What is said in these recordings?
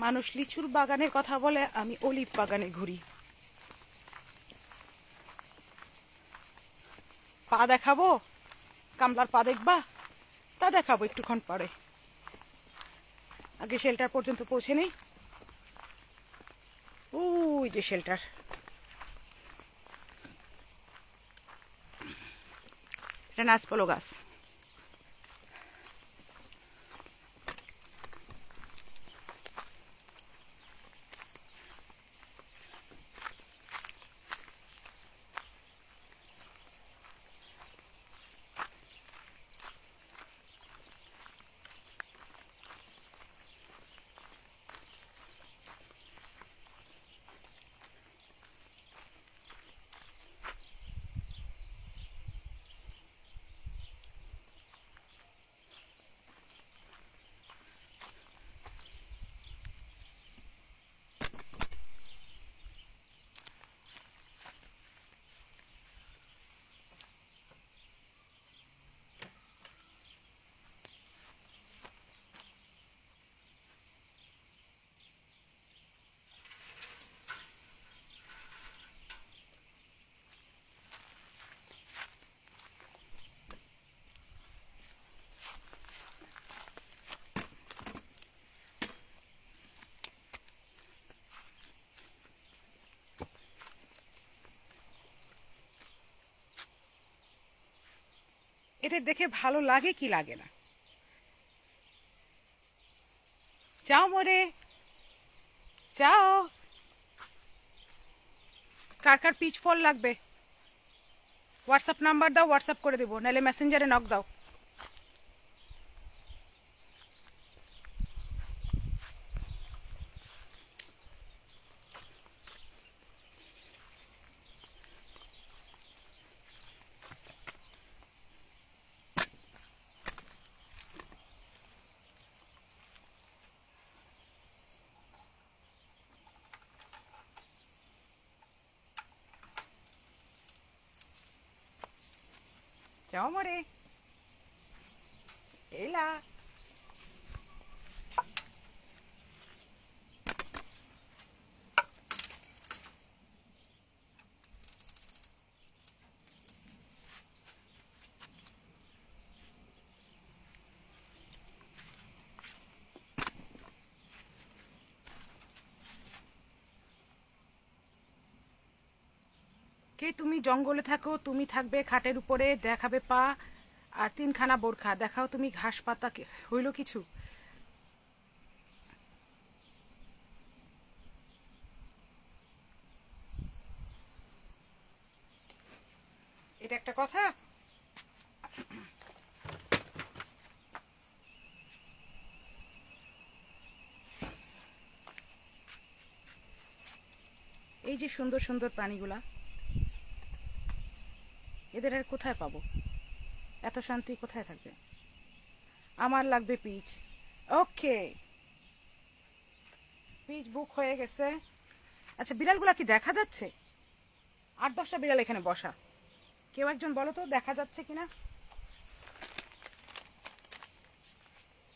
মানুষ লিচুর বাগানের কথা বলে, আমি অলিভ বাগানে ঘুরি। পা দেখাবো? কামলার পা দেখবা? তা দেখাবো একটুক্ষণ পরে। আগে শেল্টার পর্যন্ত পৌঁছে নেই। ওই যে শেল্টার। এটা নাসপলো গাছ। এদের দেখে ভালো লাগে কি লাগে না? যাও মোরে, যাও। কার কার পিচ ফল লাগবে হোয়াটসঅ্যাপ নাম্বার দাও, হোয়াটসঅ্যাপ করে দেবো, নাহলে মেসেঞ্জারে নক দাও। যাও মোরে, এলা। কে তুমি? জঙ্গলে থাকো, তুমি থাকবে খাটের উপরে, দেখাবে পা আর তিনখানা বোরখা। দেখাও তুমি ঘাস পাতা, হইল কিছু? এটা একটা কথা? এই যে সুন্দর সুন্দর প্রাণীগুলা, এদের আর কোথায় পাবো? এত শান্তি কোথায় থাকবে? আমার লাগবে পিচ। ওকে, পিচ বুক হয়ে গেছে। আচ্ছা, বিড়ালগুলা কি দেখা যাচ্ছে? 8-10টা বিড়াল এখানে বসা। কেউ একজন বলো তো দেখা যাচ্ছে কিনা।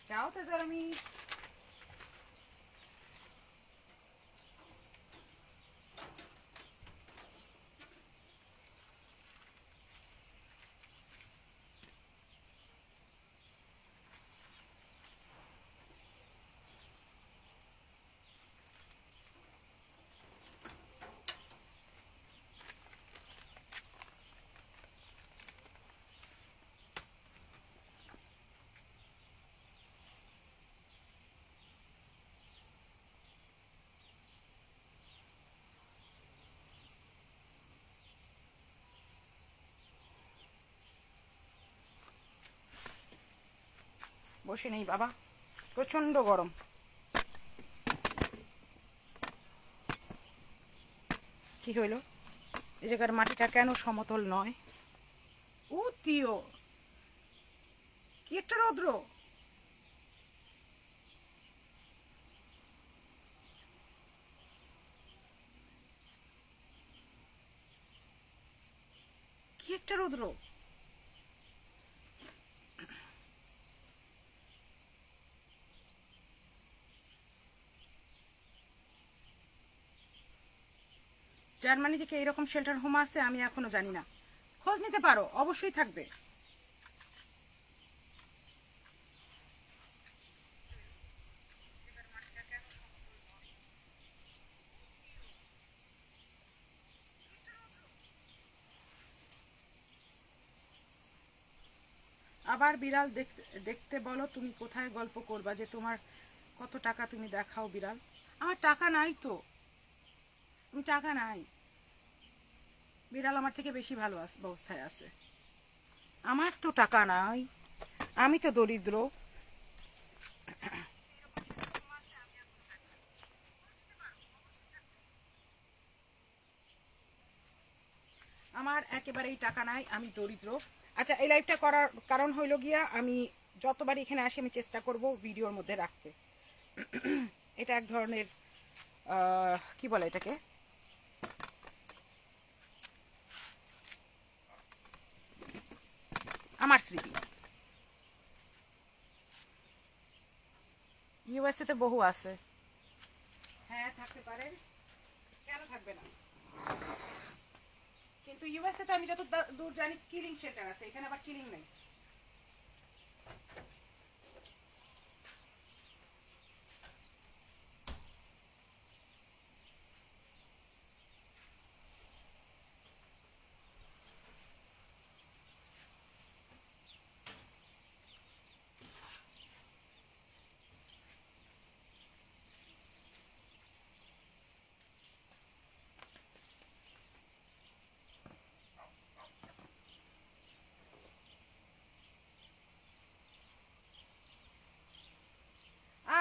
যাও তো জারমি। বসে নেই বাবা, প্রচন্ড গরম। কি হইল? এই জায়গার মাটিটা কেন সমতল নয়? ও তিও, কি একটা রৌদ্র! কি একটা রৌদ্র! জার্মানি থেকে এরকম শেল্টার হোম আছে আমি এখনো জানি না, খোঁজ নিতে পারো, অবশ্যই থাকবে। আবার বিড়াল দেখতে বলো, তুমি কোথায় গল্প করবা যে তোমার কত টাকা তুমি দেখাও বিড়াল? আমার টাকা নাই তো, তুমি টাকা নাই, বিড়াল আমার থেকে বেশি ভালো অবস্থায় আছে। আমার তো টাকা নাই, আমি তো দরিদ্র। আমার একেবারেই টাকা নাই, আমি দরিদ্র। আচ্ছা, এই লাইভটা করার কারণ হইল গিয়া, আমি যতবার এখানে আসি আমি চেষ্টা করব ভিডিওর মধ্যে রাখতে। এটা এক ধরনের কি বলে এটাকে, আমার স্মৃতি। ইউএসএ তে বহু আছে, হ্যাঁ থাকতে পারে, কেন থাকবে না? কিন্তু ইউএসএ তে আমি যত দূর জানি কিলিং শেল্টার আছে, এখানে আবার কিলিং নেই।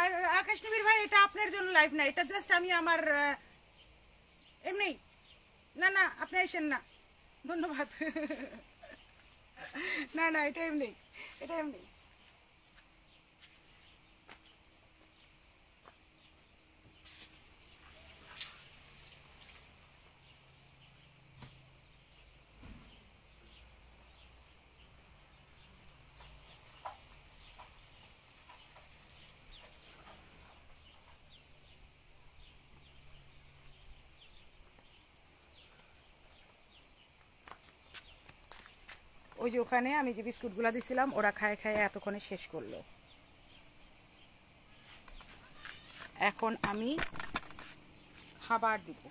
আর আকাশ নবীর ভাই, এটা আপনার জন্য লাইভ না, এটা জাস্ট আমি আমার এমনি। না না, আপনি আসেন না, ধন্যবাদ। না না, এটা এমনি, এটা এমনি। ওই যে ওখানে আমি যে বিস্কুটগুলো দিছিলাম, ওরা খায় খায় এতক্ষণে শেষ করলো। এখন আমি খাবার দিব।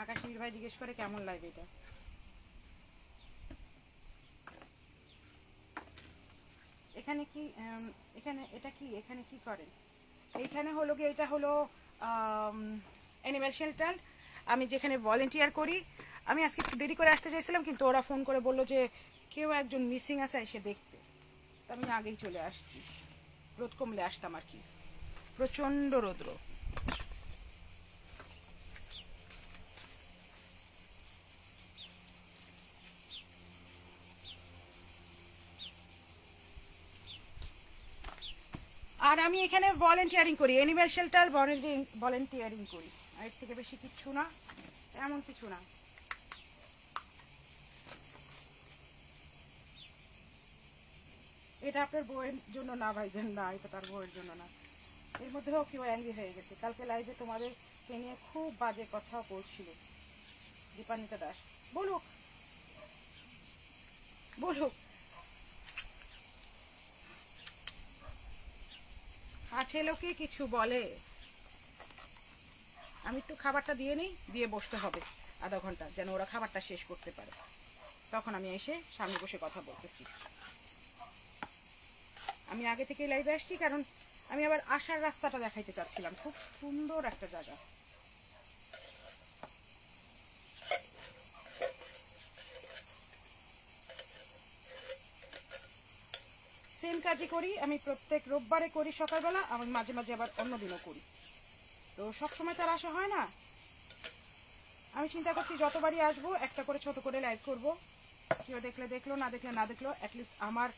আকাশের ভাই জিজ্ঞেস করে কেমন লাগবে এটা। এখানে কি এখানে এটা কি, এখানে কি করে? এইখানে হলো কি, এটা হলো অ্যানিম্যাল শেল্টার, আমি যেখানে ভলেন্টিয়ার করি। আমি আজকে একটু দেরি করে আসতে চাইছিলাম, কিন্তু ওরা ফোন করে বললো যে কেউ একজন মিসিং আছে, এসে দেখতে। তো আমি আগেই চলে আসছি, রোদ কমলে আসতাম আর কি, প্রচণ্ড রৌদ্র। আর আমি এখানে ভলেন্টিয়ারিং করি, অ্যানিম্যাল শেল্টার ভলেন্টিয়ারিং করি, আর এর থেকে বেশি কিচ্ছু না, এমন কিছু না। এটা আপনার বউয়ের জন্য না ভাইজান, না এটা তার বউয়ের জন্য না। এর মধ্যেও কেউ অ্যাংরি হয়ে গেছে, কালকে লাইভে তোমাদের নিয়ে খুব বাজে কথা বলছিল দীপানিতা দাস। বলুক বলুক, আছে লোকে কিছু বলে। আমি একটু খাবারটা দিয়ে নিই, দিয়ে বসতে হবে আধা ঘন্টা, যেন ওরা খাবারটা শেষ করতে পারে, তখন আমি এসে সামনে বসে কথা বলতেছি। আমি আগে থেকেই লাইভে আসছি, কারণ আমি আবার আসার রাস্তাটা দেখাইতে চাচ্ছিলাম, খুব সুন্দর একটা জায়গা। সেম কাজই করি আমি, প্রত্যেক রোববারে করি সকালবেলা, আমি মাঝে মাঝে আবার অন্য দিনও করি, তো সবসময় তার আসা হয় না। আমি চিন্তা করছি যতবারই আসবো একটা করে ছোট করে লাইভ করব, কেউ দেখলে দেখলো, না দেখলে না দেখলো, অ্যাটলিস্ট আমার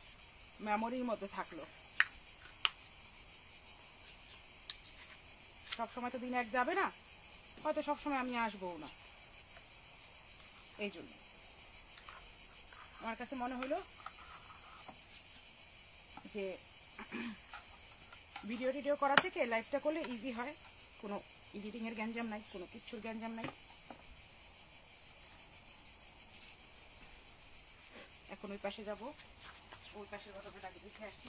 মেমোরির মধ্যে থাকলো। সবসময় তো দিন এক যাবে না, হয়তো সবসময় আমি আসবো না। এই জন্য আমার কাছে মনে হলো যে ভিডিও করা থেকে লাইভটা করলে ইজি হয়, কোনো এডিটিংয়ের গ্যাঞ্জাম নাই, কোনো কিচ্ছুর গ্যাঞ্জাম নাই। এখন ওই পাশে যাবো, ওই পাশের ঘটনাটাকে দেখে আসছি।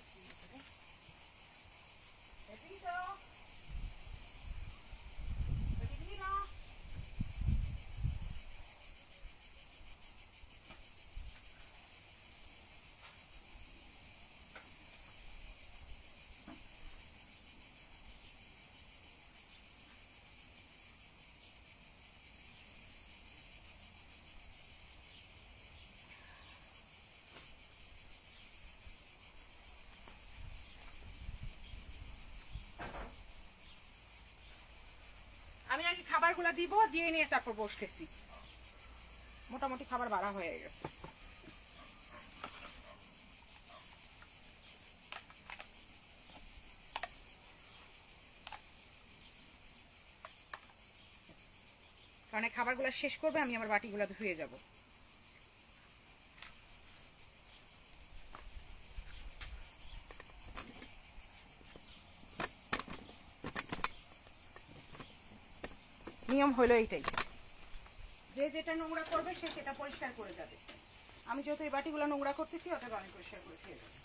আমি আগে খাবারগুলো দিব, দিয়ে নিয়ে তারপর বসতেছি। মোটামুটি খাবার বাড়া হয়ে গেছে। কারণ খাবারগুলো শেষ করবে, আমি আমার বাটিগুলো ধুয়ে যাব। নিয়ম হলো এইটাই, যে যেটা নোংরা করবে সে সেটা পরিষ্কার করে যাবে। আমি যেহেতু এই বাটিগুলো নোংরা করতেছি, অতএব আমি পরিষ্কার করে খেয়ে যাবো।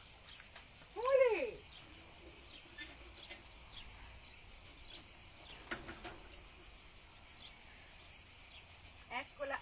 এক কোলা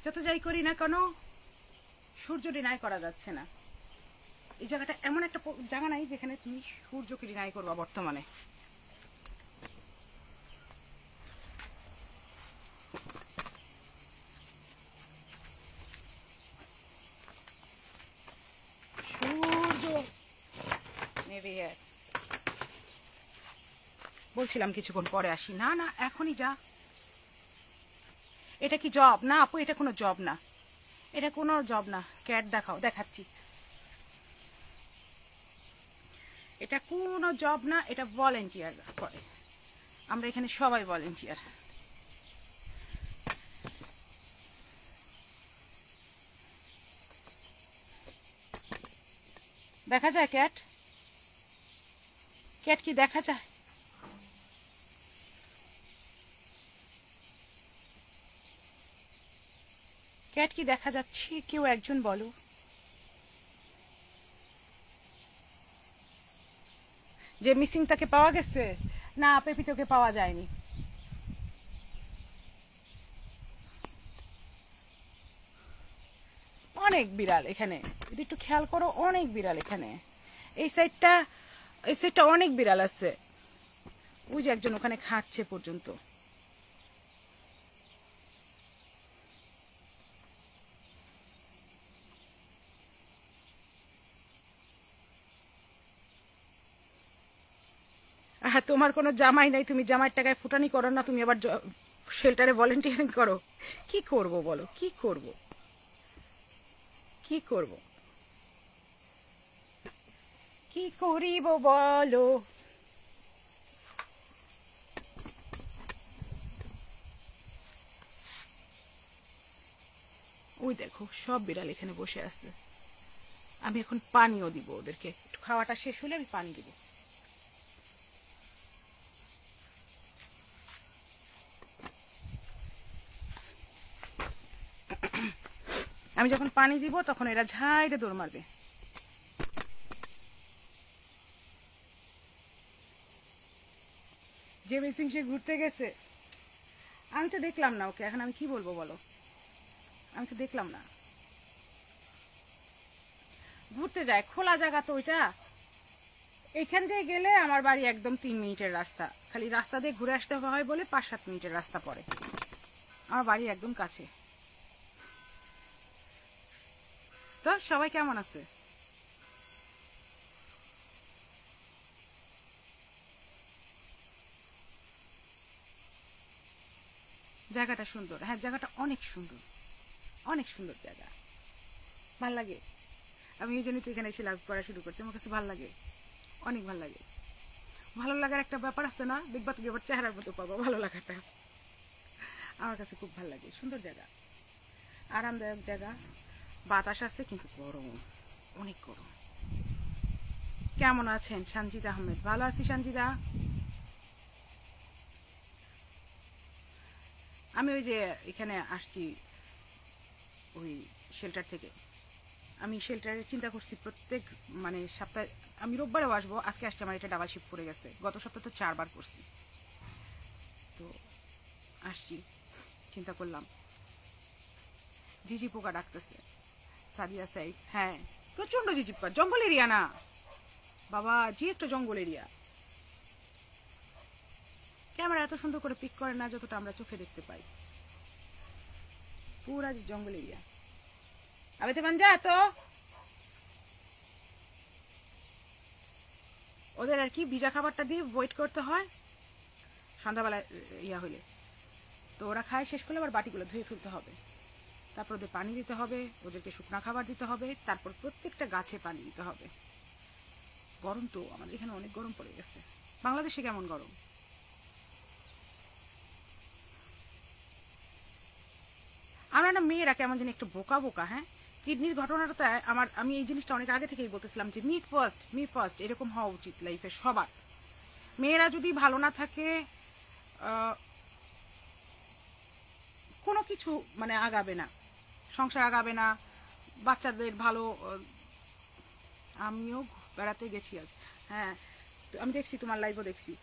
যত যাই করি না কেন সূর্য ডিনাই করা যাচ্ছে না। এই জায়গাটা এমন একটা জায়গা নাই যেখানে তুমি সূর্যকে ডিনাই করবা বর্তমানে। সূর্য নেবে, বলছিলাম কিছুক্ষণ পরে আসি। না না, এখনই যা। এটা কি জব? না আপু, এটা কোনো জব না, এটা কোনো জব না। ক্যাট দেখাও, দেখাচ্ছি। এটা কোনো জব না, এটা ভলেন্টিয়ার করে। আমরা এখানে সবাই ভলেন্টিয়ার। দেখা যায় ক্যাট? ক্যাট কি দেখা যায়? ক্যাট কি দেখা যাচ্ছে? কেউ একজন বলো। যে মিসিং তাকে পাওয়া গেছে? না, পেপিতোকে পাওয়া যায়নি। অনেক বিড়াল এখানে, যদি একটু খেয়াল করো অনেক বিড়াল এখানে। এই সাইডটা অনেক বিড়াল আছে। ওই যে একজন ওখানে খাচ্ছে পর্যন্ত। হ্যাঁ, তোমার কোনো জামাই নাই, তুমি জামাইয়ের টাকায় ফুটানি করো না, তুমি আবার শেল্টারে ভলেন্টিয়ারিং করো। কি করব বলো, কি করব, কি করব, কি করিব বলো। ওই দেখো সব বিড়াল এখানে বসে আছে। আমি এখন পানিও দিব ওদেরকে, একটু খাওয়াটা শেষ হলে আমি পানি দিব। আমি যখন পানি দিব তখন এরা ঝাইরে দৌড় মারবে। যে মিসিং সে ঘুরতে গেছে, আমি তো দেখলাম না ওকে, এখন আমি কি বলবো বলো, আমি তো দেখলাম না। ঘুরতে যায়, খোলা জায়গা তো ওইটা, এইখান দিয়ে গেলে আমার বাড়ি একদম 3 মিনিটের রাস্তা, খালি রাস্তা দিয়ে ঘুরে আসতে হয় বলে 5-7 মিনিটের রাস্তা পড়ে, আমার বাড়ি একদম কাছে। তো সবাই কেমন আছে? জায়গাটা সুন্দর, হ্যাঁ জায়গাটা অনেক সুন্দর, অনেক সুন্দর জায়গা, ভাল লাগে। আমি এই জন্যই তো এখানে এসে লাভ করা শুরু করছি, আমার কাছে ভাল লাগে, অনেক ভাল লাগে। ভালো লাগার একটা ব্যাপার আছে না, দেখবা তুমি আবার চেহারার মতো পাবো ভালো লাগাটা। আমার কাছে খুব ভাল লাগে, সুন্দর জায়গা, আরামদায়ক জায়গা, বাতাস আছে কিন্তু গরম, অনেক গরম। কেমন আছেন সঞ্জিদা আহমেদ? ভালো আছি সঞ্জিদা। আমি ওই যে এখানে আসছি ওই শেল্টার থেকে, আমি শেল্টারে চিন্তা করছি প্রত্যেক মানে সপ্তাহে, আমি রোববারেও আসবো, আজকে আসছে, আমার এটা ডাবল শিফট পড়ে গেছে, গত সপ্তাহে তো 4 বার করছি, তো আসছি, চিন্তা করলাম। ঝিঝি পোকা ডাকতেছে, সাদিয়া সাইফ, হ্যাঁ প্রচন্ড ঝিঝি পোকা, জঙ্গল এরিয়া না বাবা, জি একটা জঙ্গল এরিয়া। ক্যামেরা এত সুন্দর করে পিক করে না যতটা আমরা চোখে দেখতে পাই, পুরা জঙ্গল এরিয়া। আবে তে যা তো, ওদের আর কি ভিজা খাবারটা দিয়ে ওয়েট করতে হয় সন্ধ্যাবেলা ইয়া হইলে, তো ওরা খায়, শেষ করলে আবার বাটিগুলো ধুয়ে ফেলতে হবে, তারপর ওদের পানি দিতে হবে, ওদেরকে শুকনো খাবার দিতে হবে, তারপর প্রত্যেকটা গাছে পানি দিতে হবে। গরম তো আমাদের এখানে অনেক গরম পড়ে গেছে। বাংলাদেশে কেমন গরম? আমরা না মেয়েরা কেমন জানি একটু বোকা বোকা। হ্যাঁ, কিডনির ঘটনাটা আমি এই জিনিসটা অনেক আগে থেকেই বলতেছিলাম যে মি ফার্স্ট এরকম হওয়া উচিত লাইফে সবার। মেয়েরা যদি ভালো না থাকে কোনো কিছু মানে আগাবে না, সংসার আগাবে না, বাচ্চাদের ভালো। আমিও বেড়াতে গেছি আজ, হ্যাঁ আমি দেখছি তোমার লাইভও দেখছি।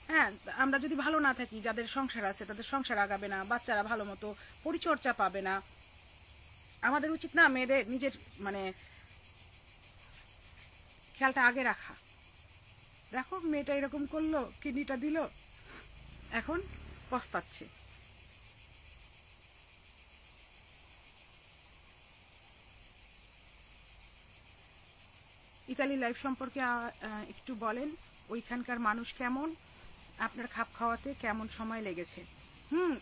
হ্যাঁ, আমরা যদি ভালো না থাকি, যাদের সংসার আছে তাদের সংসার আগাবে না, বাচ্চারা ভালো মতো পরিচর্যা পাবে না। আমাদের উচিত না মেয়েদের নিজের মানে খেয়ালটা আগে রাখা। দেখো মেয়েটা এরকম করলো, কিডনিটা দিল, এখন পস্তাচ্ছে। ইতালি লাইফ সম্পর্কে একটু বলেন, ওইখানকার মানুষ কেমন, আপনার খাপ খাওয়াতে কেমন সময় লেগেছে?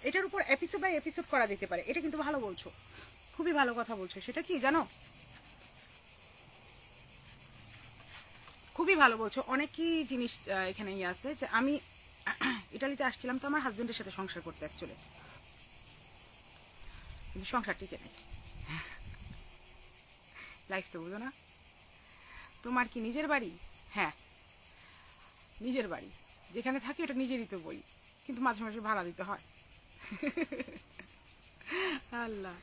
এটার উপর এপিসোড বাই এপিসোড করা যেতে পারে, এটা কিন্তু ভালো বলছো, খুবই ভালো কথা বলছো। সেটা কি জানো, খুবই ভালো বলছো। অনেকই জিনিস এখানে আছে যে আমি ইটালিতে আসছিলাম তো আমার হাজবেন্ডের সাথে সংসার করতে, অ্যাকচুয়ালি কিন্তু সংসার টিকে নেই। লাইফ তো বুঝো না। তোমার কি নিজের বাড়ি? হ্যাঁ নিজের বাড়ি, যেখানে থাকি ওটা নিজেরই তো বই, কিন্তু মাঝে মাঝে ভাড়া দিতে হয়। আল্লাহ।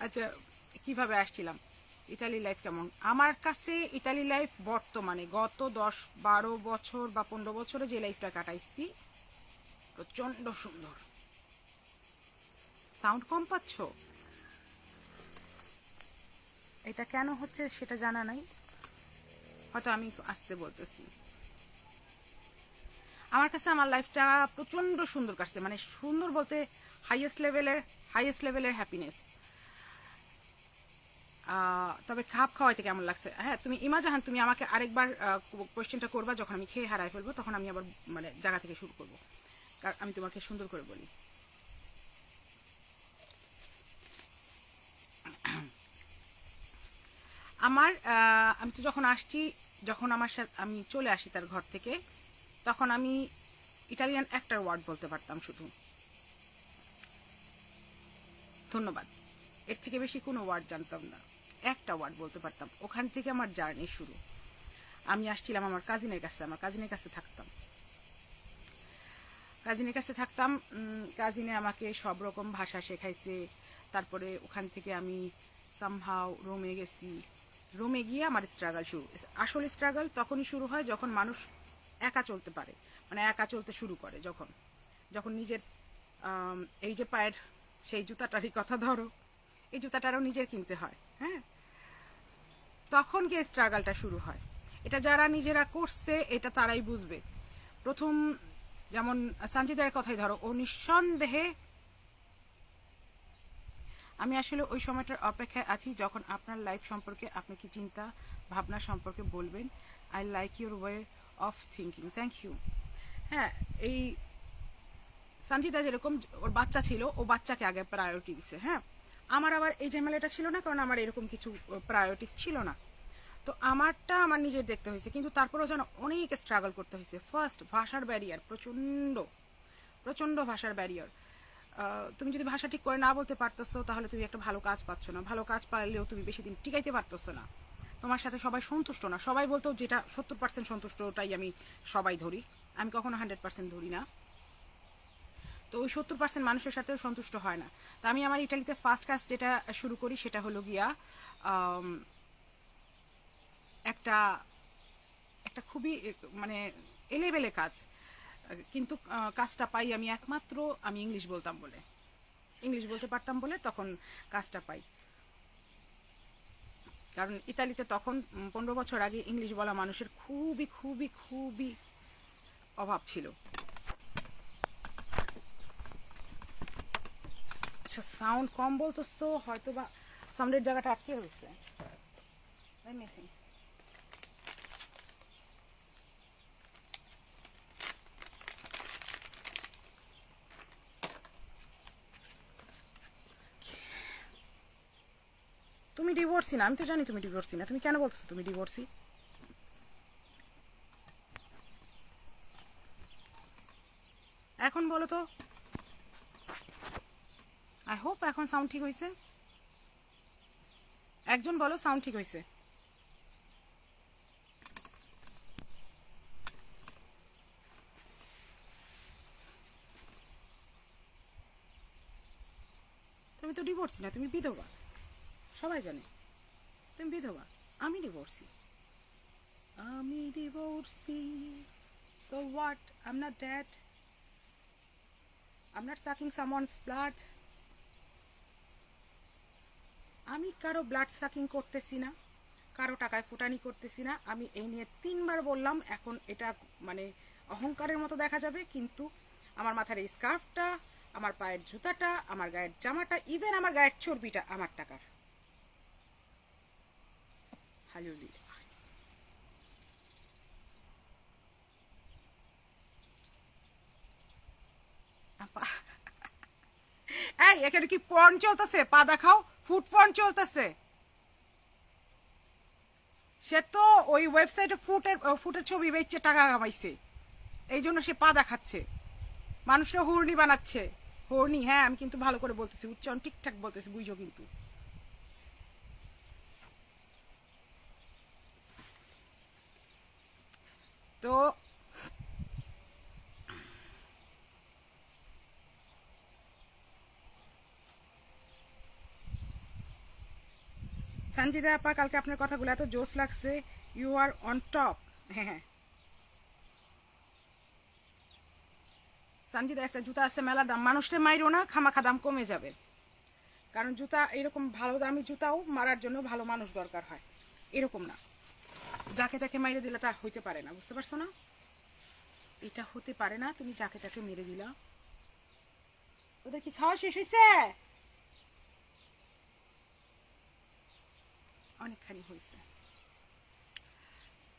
আচ্ছা, কিভাবে আসছিলাম, ইতালি লাইফ কেমন? আমার কাছে ইতালি লাইফ বর্তমানে গত 10-12 বছর বা 15 বছরে যে লাইফটা কাটাইছি প্রচণ্ড সুন্দর। সাউন্ড কম পাচ্ছ? এটা কেন হচ্ছে সেটা জানা নাই, হয়তো আমি আসতে বলতেছি। আমার কাছে আমার লাইফটা প্রচণ্ড সুন্দর কাটছে, মানে সুন্দর বলতে হাইয়েস্ট লেভেলের হ্যাপিনেস। তবে খাপ খাওয়াইতে কেমন লাগছে? হ্যাঁ, তুমি ইমা জাহান, তুমি আমাকে আরেকবার কোয়েশ্চেনটা করবা যখন আমি খেয়ে হারাই ফেলবো, তখন আমি আবার মানে জায়গা থেকে শুরু করবো, কারণ আমি তোমাকে সুন্দর করে বলি। আমি তো যখন আসছি, যখন আমি চলে আসি তার ঘর থেকে, তখন আমি ইটালিয়ান একটা ওয়ার্ড বলতে পারতাম, শুধু ধন্যবাদ। এর থেকে বেশি কোনো ওয়ার্ড জানতাম না, একটা ওয়ার্ড বলতে পারতাম। ওখান থেকে আমার জার্নি শুরু। আমি আসছিলাম আমার কাজিনের কাছে থাকতাম। কাজিনে আমাকে সব রকম ভাষা শেখাইছে। তারপরে ওখান থেকে আমি সামহাও রোমে গিয়ে আমার স্ট্রাগল শুরু। আসলে স্ট্রাগল তখনই শুরু হয় যখন মানুষ একা চলতে পারে, মানে একা চলতে শুরু করে, যখন নিজের এই যে পায়ের সেই জুতাটারই কথা ধরো, এই জুতাটারও নিজের কিনতে হয়, হ্যাঁ, তখন গিয়ে স্ট্রাগলটা শুরু হয়। এটা যারা নিজেরা করছে এটা তারাই বুঝবে। প্রথম যেমন সঞ্জিদার কথাই ধরো, ও নিঃসন্দেহে, আমি আসলে ওই সময়টার অপেক্ষায় আছি যখন আপনার লাইফ সম্পর্কে আপনি কি চিন্তা ভাবনা সম্পর্কে বলবেন। I like your way of thinking, thank you. হ্যাঁ, এই সঞ্জিদা যেরকম ওর বাচ্চা ছিল, ও বাচ্চাকে আগে প্রায়োরিটি দিছে। হ্যাঁ, আমার আবার এই ঝামেলাটা ছিল না, কারণ আমার এরকম কিছু প্রায়োরিটিস ছিল না। তো আমারটা আমার নিজের দেখতে হয়েছে, কিন্তু তারপরেও যেন অনেক স্ট্রাগল করতে হয়েছে। ফার্স্ট ভাষার ব্যারিয়ার, প্রচণ্ড ভাষার ব্যারিয়ার। তুমি যদি ভাষা ঠিক করে না বলতে পারতেছো, তাহলে তুমি একটা ভালো কাজ পাচ্ছ না। ভালো কাজ পাইলেও তুমি বেশি দিন টিকাইতে পারতেছো না। তোমার সাথে সবাই সন্তুষ্ট না। সবাই বলতেও যেটা 70% সন্তুষ্টটাই আমি সবাই ধরি, আমি কখনো 100% ধরি না। তো ওই 70% মানুষের সাথেও সন্তুষ্ট হয় না। তো আমি আমার ইটালিতে ফার্স্ট কাজ যেটা শুরু করি সেটা হলো গিয়া একটা খুবই মানে এলেবেলে কাজ, কিন্তু কাজটা পাই আমি একমাত্র আমি ইংলিশ বলতে পারতাম বলে তখন কাজটা পাই। কারণ ইতালিতে তখন 15 বছর আগে ইংলিশ বলা মানুষের খুবই খুবই খুবই অভাব ছিল। আচ্ছা, সাউন্ড কম বলতো, হয়তো বা সাউন্ডের জায়গাটা আটকে হয়েছে। তুমি ডিভোর্সি না, আমি তো জানি তুমি ডিভোর্সি না। তুমি কেন বলতেছো তুমি ডিভোর্সি? এখন বলো তো। আই হোপ এখন সাউন্ড ঠিক হয়েছে। একজন বলো সাউন্ড ঠিক হয়েছে। তুমি তো ডিভোর্সি না, তুমি বিধবা, সবাই জানে তুমি বিধবা। আমি divorcee. So what? I'm not dead. I'm not sucking someone's blood. আমি কারো ব্লাড সাকিং করতেছি না, কারো টাকায় ফুটানি করতেছি না। আমি এই নিয়ে 3 বার বললাম। এখন এটা মানে অহংকারের মতো দেখা যাবে, কিন্তু আমার মাথার এই স্কার্ফটা, আমার পায়ের জুতাটা, আমার গায়ের জামাটা, ইভেন আমার গায়ের চর্বিটা আমার টাকার। হালেলুয়া। এই এখানে কি পর্ন চলতেছে? পা দেখাও, ফুড পর্ন চলতেছে। সে তো ওই ওয়েবসাইটে ফুটের ছবি বেচছে, টাকা কামাইছে, এই জন্য সে পা দেখাচ্ছে, মানুষরা হুরনি বানাচ্ছে। হুরনি, হ্যাঁ, আমি কিন্তু ভালো করে বলতেছি, উচ্চারণ ঠিকঠাক বলতেছি, বুঝো কিন্তু। তো সঞ্জিদা আপা, কালকে আপনার কথাগুলো এত জোশ লাগছে। You are on top. হ্যাঁ হ্যাঁ, সঞ্জিদা একটা জুতা আছে মেলা দাম, মানুষটা মাইরো না, খামাখা দাম কমে যাবে। কারণ জুতা এরকম ভালো দামি জুতাও মারার জন্য ভালো মানুষ দরকার হয়, এরকম না যাকে তাকে মেরে দিলে তা হইতে পারে না, বুঝতে পারছো না? এটা হতে পারে না তুমি যাকে তাকে মেরে দিলা। ওদের কি খাওয়া শেষ হয়েছে? অনেকখানি হয়েছে।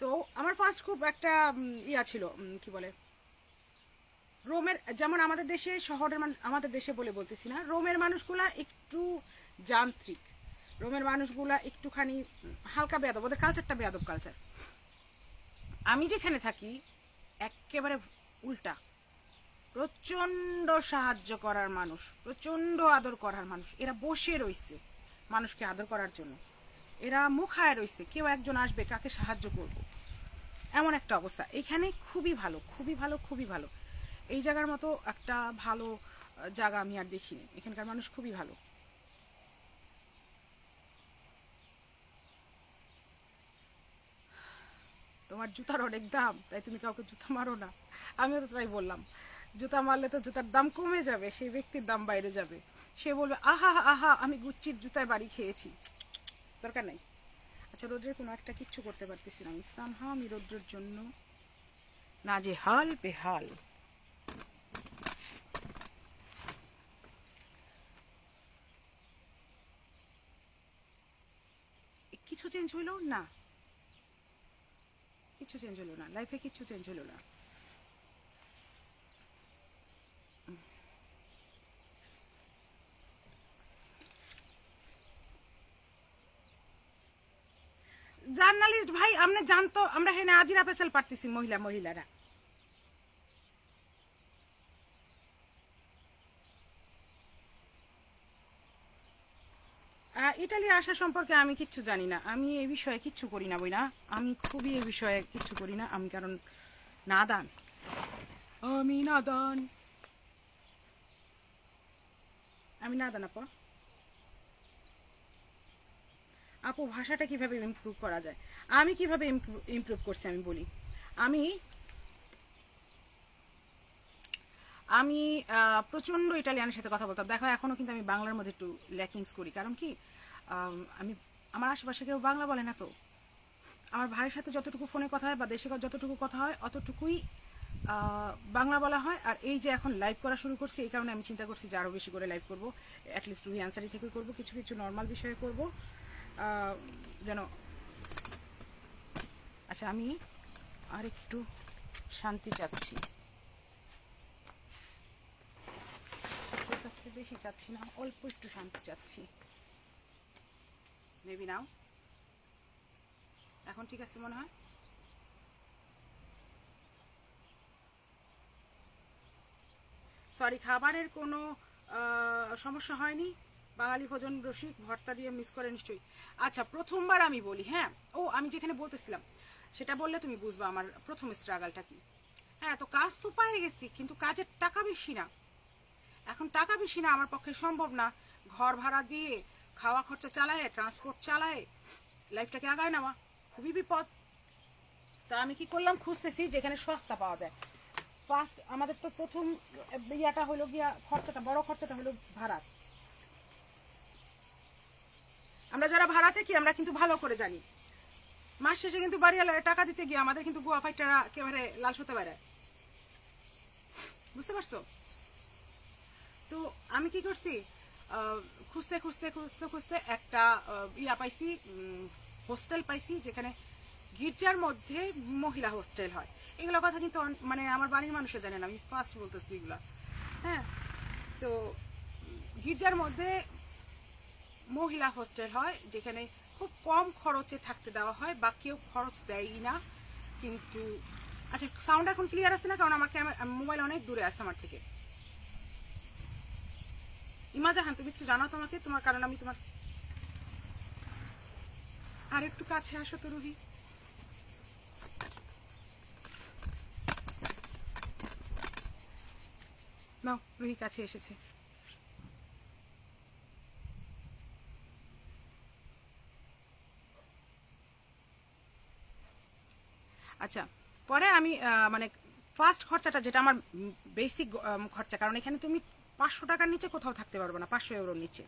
তো আমার ফার্স্ট খুব একটা ইয়া ছিল, কি বলে, রোমের, যেমন আমাদের দেশে শহরের আমাদের দেশে বলে বলতেছি না, রোমের মানুষগুলা একটু যান্ত্রিক, রোমের মানুষগুলা একটুখানি হালকা বেয়াদব, ওদের কালচারটা বেয়াদব কালচার। আমি যেখানে থাকি একেবারে উল্টা, প্রচণ্ড সাহায্য করার মানুষ, প্রচণ্ড আদর করার মানুষ। এরা বসে রইছে মানুষকে আদর করার জন্য, এরা মুখায় রইছে কেউ একজন আসবে কাকে সাহায্য করব, এমন একটা অবস্থা। এখানে খুবই ভালো, খুবই ভালো, খুবই ভালো। এই জায়গার মতো একটা ভালো জায়গা আমি আর দেখিনি। এখানকার মানুষ খুবই ভালো। তোমার জুতার অনেক দাম, তাই তুমি কাউকে জুতা মারো না। আমিও তো তাই বললাম, জুতা মারলে তো জুতার দাম কমে যাবে, সেই ব্যক্তির দাম বাইরে যাবে, সে বলবে আহা আহা আমি গুচ্ছির জুতায় বাড়ি খেয়েছি। দরকার নাই। আচ্ছা, রোদ্রের কোনো একটা কিচ্ছু করতে পারতেছি না আমি, সামহাও আমি রোদ্রের জন্য নাজেহাল বেহাল। কিছু চেঞ্জ হইল না, কিছু চেঞ্জ হলো না, লাইফে কিছু চেঞ্জ হলো না। জার্নালিস্ট ভাই আপনি জানতো আমরা হেনে আজিরা পেছাল পারতেছি মহিলারা। ইটালি আসা সম্পর্কে আমি কিচ্ছু জানি না, আমি এই বিষয়ে কিচ্ছু করি না বই না, আমি খুবই এই বিষয়ে কিচ্ছু করি না আমি, কারণ নাদান, আমি নাদান, আমি নাদান। আপু ভাষাটা কিভাবে ইমপ্রুভ করা যায়, আমি কিভাবে ইমপ্রুভ করছি আমি বলি। আমি আমি প্রচণ্ড ইটালিয়ানের সাথে কথা বলতাম, দেখো এখনও কিন্তু আমি বাংলার মধ্যে একটু ল্যাকিংস করি, কারণ কি আমি আমার আশেপাশে কেউ বাংলা বলে না, তো আমার ভাইয়ের সাথে যতটুকু ফোনে কথা হয় বা দেশে যতটুকু কথা হয় অতটুকুই বাংলা বলা হয়। আর এই যে এখন লাইভ করা শুরু করছি, এই কারণে আমি চিন্তা করছি যে আরও বেশি করে লাইভ করবো, অ্যাটলিস্ট রুহি আনসারি থেকে করবো, কিছু কিছু নর্মাল বিষয়ে করবো যেন। আচ্ছা, আমি আর একটু শান্তি চাচ্ছি, বেশি চাচ্ছি না, অল্প একটু শান্তি চাচ্ছি। মেবি নাও এখন ঠিক আছে মনে হয়। সরি, খাবারের কোনো সমস্যা হয়নি, বাঙালি ভোজন রসিক, ভর্তা দিয়ে মিস করে নিশ্চয়ই। আচ্ছা, প্রথমবার আমি বলি, হ্যাঁ, ও আমি যেখানে বলতেছিলাম সেটা বললে তুমি বুঝবা আমার প্রথম স্ট্রাগলটা কি। হ্যাঁ, তো কাজ তো পেয়ে গেছি, কিন্তু কাজের টাকা বেশি না। এখন টাকা বেশি না, আমার পক্ষে সম্ভব না ঘর ভাড়া দিয়ে খাওয়া খরচা চালায়, ট্রান্সপোর্ট চালায় লাইফটাকে আগায় নেওয়া, খুবই বিপদ। তা আমি কি করলাম, খুঁজতেছি যেখানে সস্তা পাওয়া যায়। ফার্স্ট আমাদের তো প্রথম ইয়াটা হলো গিয়া খরচাটা, বড় খরচাটা হলো ভাড়া। আমরা যারা ভাড়া থাকি আমরা কিন্তু ভালো করে জানি, মাস শেষে কিন্তু বাড়িওয়ালার টাকা দিতে গিয়ে আমাদের কিন্তু গুয়া ফাইটারা একেবারে লাল হতে পারে, বুঝতে পারছো? তো আমি কি করছি, খুঁজতে খুঁজতে খুঁজতে খুঁজতে একটা ইয়া পাইছি, হোস্টেল পাইছি, যেখানে গির্জার মধ্যে মহিলা হোস্টেল হয়। এগুলো কথা কিন্তু মানে আমার বাড়ির মানুষে জানে না, আমি ফার্স্ট বলতেছি এগুলো। হ্যাঁ, তো গির্জার মধ্যে মহিলা হোস্টেল হয়, যেখানে খুব কম খরচে থাকতে দেওয়া হয়, বা কেউ খরচ দেয়ই না। কিন্তু আচ্ছা, সাউন্ড এখন ক্লিয়ার আছে না? কারণ আমার মোবাইল অনেক দূরে আছে আমার থেকে। ইমা জাহান, তুমি একটু জানাও তোমাকে, তোমার কারণ আমি তোমার আর একটু কাছে আসো তো রুহি। নাও, রুহি কাছে এসেছে। আচ্ছা, পরে আমি মানে ফার্স্ট খরচাটা যেটা আমার বেসিক খরচা, কারণ এখানে তুমি 500 টাকার নিচে কোথাও থাকতে পারবে না, 500 ইউরোর নিচে,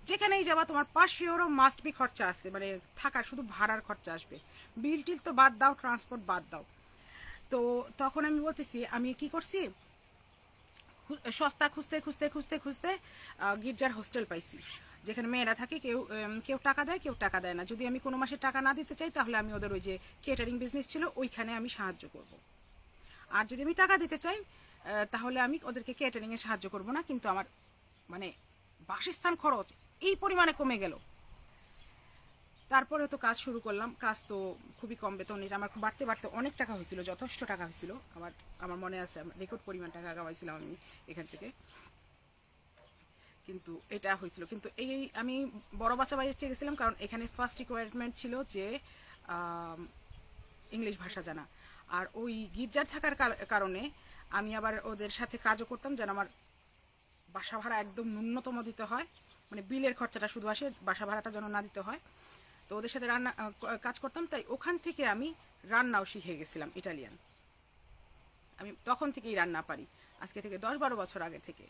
যেখানেই যাবা তোমার 500 ইউরো মাস্ট বি খরচা আসছে, মানে থাকার শুধু ভাড়ার খরচা আসবে, বিল টিল তো বাদ দাও, ট্রান্সপোর্ট বাদ দাও। তো তখন আমি বলতেছি আমি কি করছি, সস্তা খুঁজতে খুঁজতে খুঁজতে খুঁজতে গির্জার হোস্টেল পাইছি, যেখানে মেয়েরা থাকে, কেউ কেউ টাকা দেয়, কেউ টাকা দেয় না। যদি আমি কোনো মাসে টাকা না দিতে চাই তাহলে আমি ওদের ওই যে কেটারিং বিজনেস ছিল ওইখানে আমি সাহায্য করব। আর যদি আমি টাকা দিতে চাই তাহলে আমি ওদেরকে কেটারিংয়ে সাহায্য করব না, কিন্তু আমার মানে বাসস্থান খরচ এই পরিমাণে কমে গেল। তারপরে তো কাজ শুরু করলাম, কাজ তো খুবই কম বেতন, এটা আমার বাড়তে বাড়তে অনেক টাকা হয়েছিল, যথেষ্ট টাকা হয়েছিল। আমার মনে আছে রেকর্ড পরিমাণ টাকা কামাইছিলাম আমি এখান থেকে, কিন্তু এটা হয়েছিল। কিন্তু এই আমি বড় বাচ্চা বাইরে গেছিলাম, কারণ এখানে ফার্স্ট রিকোয়ারমেন্ট ছিল যে ইংলিশ ভাষা জানা। আর ওই গির্জার থাকার কারণে আমি আবার ওদের সাথে কাজও করতাম, যেন আমার বাসা ভাড়া একদম ন্যূনতম দিতে হয়, মানে বিলের খরচাটা শুধু আসে, বাসা ভাড়াটা যেন না দিতে হয়। তো ওদের সাথে রান্না কাজ করতাম, তাই ওখান থেকে আমি রান্নাও শিখে গেছিলাম ইটালিয়ান। আমি তখন থেকেই রান্না পারি, আজকে থেকে 10-12 বছর আগে থেকে,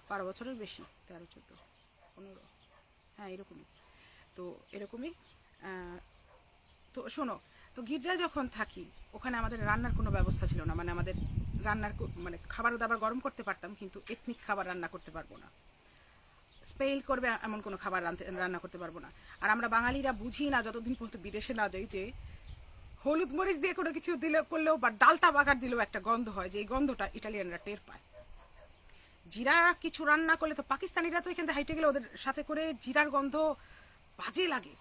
12 বছরের বেশি, 13-14 15, হ্যাঁ এরকমই। তো এরকমই। তো শোনো, তো গির্জায় যখন থাকি ওখানে আমাদের রান্নার কোনো ব্যবস্থা ছিল না, মানে আমাদের রান্নার মানে খাবার দাবার গরম করতে পারতাম, কিন্তু এথনিক খাবার রান্না করতে পারবো না, স্পেল করবে এমন কোনো খাবার রান্না করতে পারবো না। আর আমরা বাঙালিরা বুঝি না যতদিন পর্যন্ত বিদেশে না যাই, যে হলুদ মরিচ দিয়ে কোনো কিছু দিলে করলেও বা ডালটা বাগার দিলেও একটা গন্ধ হয়, যে এই গন্ধটা ইটালিয়ানরা টের পায়। জিরা কিছু রান্না করলে তো পাকিস্তানিরা তো এখান থেকে হাইটে গেলে ওদের সাথে করে জিরার গন্ধ বাজে লাগে।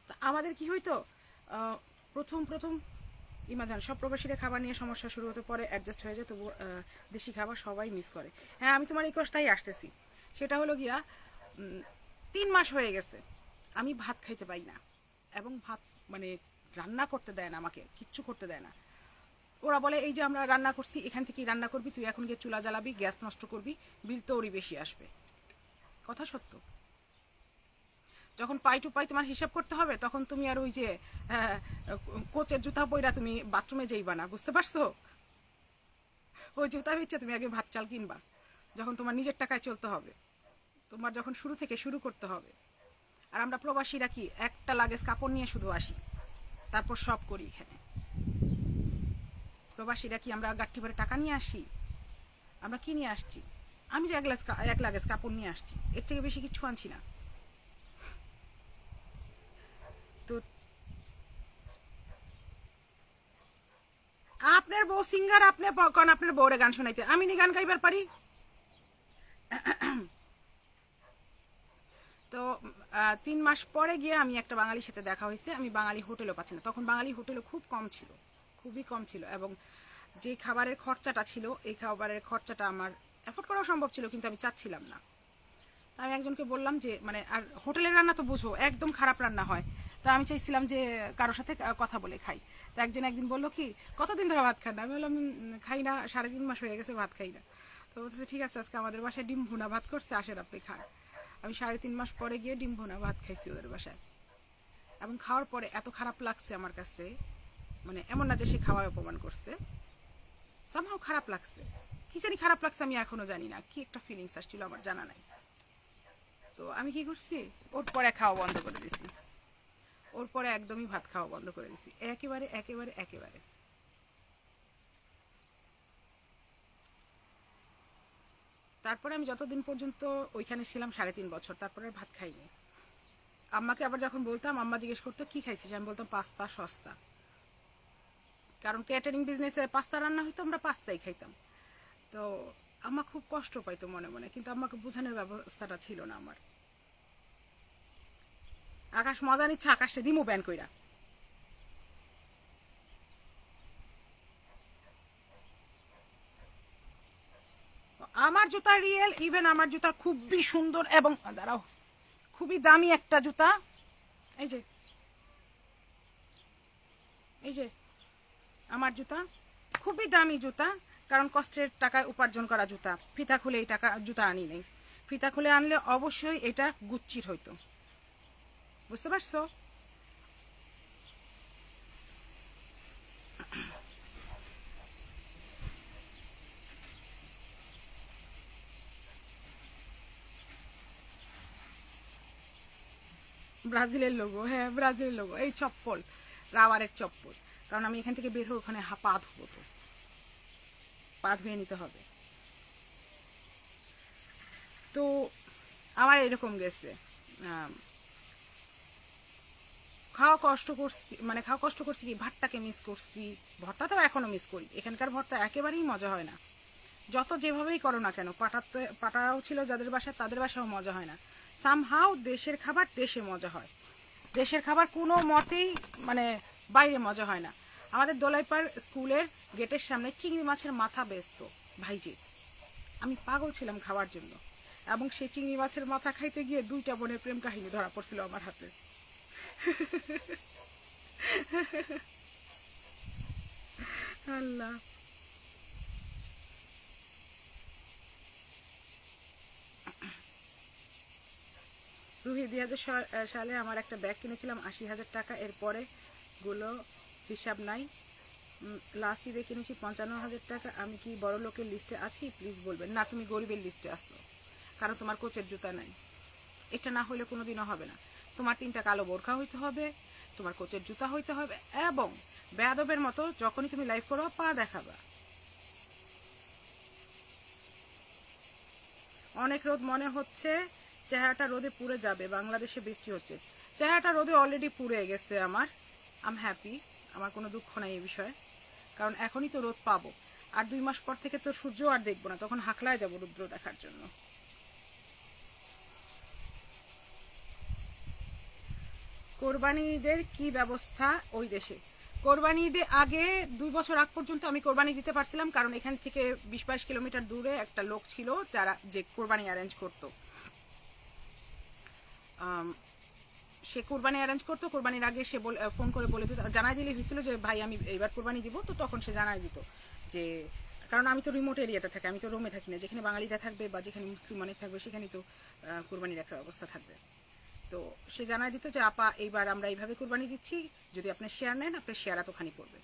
তা আমাদের কি হইতো, প্রথম প্রথম ইমাজান সব প্রবাসীরা খাবার নিয়ে সমস্যা শুরু হতে, পরে অ্যাডজাস্ট হয়ে যায়, তবু দেশি খাবার সবাই মিস করে। হ্যাঁ আমি তোমার এই কথাটাই আসতেছি, সেটা হলো গিয়া 3 মাস হয়ে গেছে আমি ভাত খাইতে পাই না, এবং ভাত মানে রান্না করতে দেয় না, আমাকে কিচ্ছু করতে দেয় না। ওরা বলে এই যে আমরা রান্না করছি এখান থেকেই রান্না করবি, তুই এখন গিয়ে চুলা জ্বালাবি, গ্যাস নষ্ট করবি, বিল তো ওরই বেশি আসবে। কথা সত্য। যখন পাই টু পাই তোমার হিসাব করতে হবে, তখন তুমি আর ওই যে কোচের জুতা পইরা তুমি বাথরুমে যাইবা না, বুঝতে পারছো? ওই জুতা বেচে তুমি আগে ভাত চাল কিনবা, যখন তোমার নিজের টাকায় চলতে হবে, তোমার যখন শুরু থেকে শুরু করতে হবে। আর আমরা প্রবাসীরা কি একটা লাগেজ কাপড় নিয়ে শুধু আসি, তারপর সব করি এখানে। প্রবাসীরা কি আমরা গাঠি ভরে টাকা নিয়ে আসি? আমরা কি নিয়ে আসছি? আমি তো এক লাগেজ কাপড় নিয়ে আসছি, এর থেকে বেশি কিছু আনছি না। তো আপনার বউ সিঙ্গার, আপনি কন আপনার বউরে গান শোনাইতে, আমি নি গান গাইবার পারি? তো 3 মাস পরে গিয়ে আমি একটা বাঙালির সাথে দেখা হয়েছে, আমি বাঙালি হোটেলও পাচ্ছি না, তখন বাঙালি হোটেলও খুব কম ছিল, খুবই কম ছিল, এবং যে খাবারের খরচাটা ছিল এই খাবারের খরচাটা আমার অ্যাফোর্ড করা সম্ভব ছিল, কিন্তু আমি চাচ্ছিলাম না। আমি একজনকে বললাম যে মানে, আর হোটেলের রান্না তো বুঝো একদম খারাপ রান্না হয়, তো আমি চাইছিলাম যে কারোর সাথে কথা বলে খাই। তো একদিন বললো কি কতদিন ধরে ভাত খান না? আমি বললাম খাই না, 3.5 মাস হয়ে গেছে ভাত খাই না। তো বলছে ঠিক আছে, আজকে আমাদের বাসায় ডিম ভুনা ভাত করছে, আসেন আপনি খান। আমি 3.5 মাস পরে গিয়ে ডিম ভুনা ভাত খাইছি ওদের বাসায়, এবং খাওয়ার পরে এত খারাপ লাগছে আমার কাছে, মানে এমন না যে সে খাওয়ায় অপমান করছে, সামহাও খারাপ লাগছে, কি জানি খারাপ লাগছে, আমি এখনো জানি না কি একটা ফিলিংস আসছিল, আমার জানা নাই। তো আমি কি করছি, ওর পরে খাওয়া বন্ধ করে দিছি, ওর পরে একদমই ভাত খাওয়া বন্ধ করে দিছি, একেবারে একেবারে একেবারে। তারপরে আমি যতদিন পর্যন্ত ওইখানে ছিলাম 3.5 বছর, তারপরে ভাত খাইনি। আম্মাকে আবার যখন বলতাম, আম্মা জিজ্ঞেস করতো কি খাইছিস, আমি বলতাম পাস্তা সস্তা, কারণ ক্যাটারিং বিজনেসে পাস্তা রান্না হইতো, আমরা পাস্তাই খাইতাম। তো আম্মা খুব কষ্ট পাইতো মনে মনে, কিন্তু আম্মাকে বোঝানোর ব্যবস্থাটা ছিল না আমার। আকাশ মজা নিচ্ছে, আকাশে দিমু ব্যান কইরা। আমার জুতা রিয়েল, ইভেন আমার জুতা খুবই সুন্দর, এবং দাঁড়াও খুবই দামি একটা জুতা, এই যে এই যে আমার জুতা খুবই দামি জুতা, কারণ কষ্টের টাকায় উপার্জন করা জুতা। ফিতা খুলে এই টাকা জুতা আনি নেই, ফিতা খুলে আনলে অবশ্যই এটা গুচ্ছির হইতো, বুঝতে পারছো? ব্রাজিলের লোগো, হ্যাঁ ব্রাজিলের লোগো। এই চপ্পল, রাবারের চপ্পল, কারণ আমি এখান থেকে বের হয়ে ওখানে পা ধুবো, তো পা ধুয়ে নিতে হবে। তো আমার এরকম গেছে, খাওয়া কষ্ট করছি, মানে খাওয়া কষ্ট করছি কি, ভাতটাকে মিস করছি, ভর্তাটাও এখনো মিস করি। এখানকার ভর্তা একেবারেই মজা হয় না, যত যেভাবেই করো না কেন। পাটাও ছিল যাদের বাসায়, তাদের বাসাও মজা হয় না। সামহাও দেশের খাবার দেশে মজা হয়, দেশের খাবার কোনো মতেই মানে বাইরে মজা হয় না। আমাদের দোলাইপাড় স্কুলের গেটের সামনে চিংড়ি মাছের মাথা বেচতো ভাইজি, আমি পাগল ছিলাম খাওয়ার জন্য। এবং সেই চিংড়ি মাছের মাথা খাইতে গিয়ে 2টা বোনের প্রেম কাহিনী ধরা পড়ছিল আমার হাতে। আল্লাহ। রুহি, 2000 সালে আমার একটা ব্যাগ কিনেছিলাম 80,000 টাকা, এরপরে গুলো হিসাব নাই। লাস্ট ঈদে কিনেছি 55,000 টাকা। আমি কি বড় লোকের লিস্টে আছি? প্লিজ বলবেন। না, তুমি গরিবের লিস্টে আসো, কারণ তোমার কোচের জুতা নাই। এটা না হলে কোনোদিনও হবে না। তোমার 3টা কালো বোরখা হইতে হবে, তোমার কোচের জুতা হইতে হবে, এবং বেয়াদবের মতো যখনই তুমি লাইভ করো পা দেখাবা। অনেক রোদ মনে হচ্ছে, চেহারাটা রোদে পুড়ে যাবে। বাংলাদেশে বৃষ্টি হচ্ছে, চেহারাটা রোদে অলরেডি পুড়ে গেছে আমার। আম হ্যাপি, আমার কোনো দুঃখ নাই এই বিষয়ে, কারণ এখনই তো রোদ পাবো। আর 2 মাস পর থেকে তো সূর্য আর দেখবো না, তখন হাকলায় যাবো রুদ্র দেখার জন্য। কোরবানি ঈদের কি ব্যবস্থা ওই দেশে? কোরবানি ঈদে আগে 2 বছর আগ পর্যন্ত আমি কোরবানি দিতে পারছিলাম, কারণ এখান থেকে 20-22 কিলোমিটার দূরে একটা লোক ছিল যারা যে কোরবানি অ্যারেঞ্জ করতো। সে কোরবানি অ্যারেঞ্জ করতো, কোরবানির আগে সে ফোন করে বলে দিত, জানাই দিলে হয়েছিল যে ভাই আমি এইবার কোরবানি দিব, তো তখন সে জানাই দিত যে, কারণ আমি তো রিমোট এরিয়াতে থাকি, আমি তো রোমে থাকি না, যেখানে বাঙালিরা থাকবে বা যেখানে মুসলিম অনেক থাকবে সেখানেই তো কোরবানির একটা অবস্থা থাকবে। তো সে জানাই দিত যে আপা এইবার আমরা এইভাবে কোরবানি দিচ্ছি, যদি আপনি শেয়ার নেন আপনার শেয়ার এতখানি পড়বে।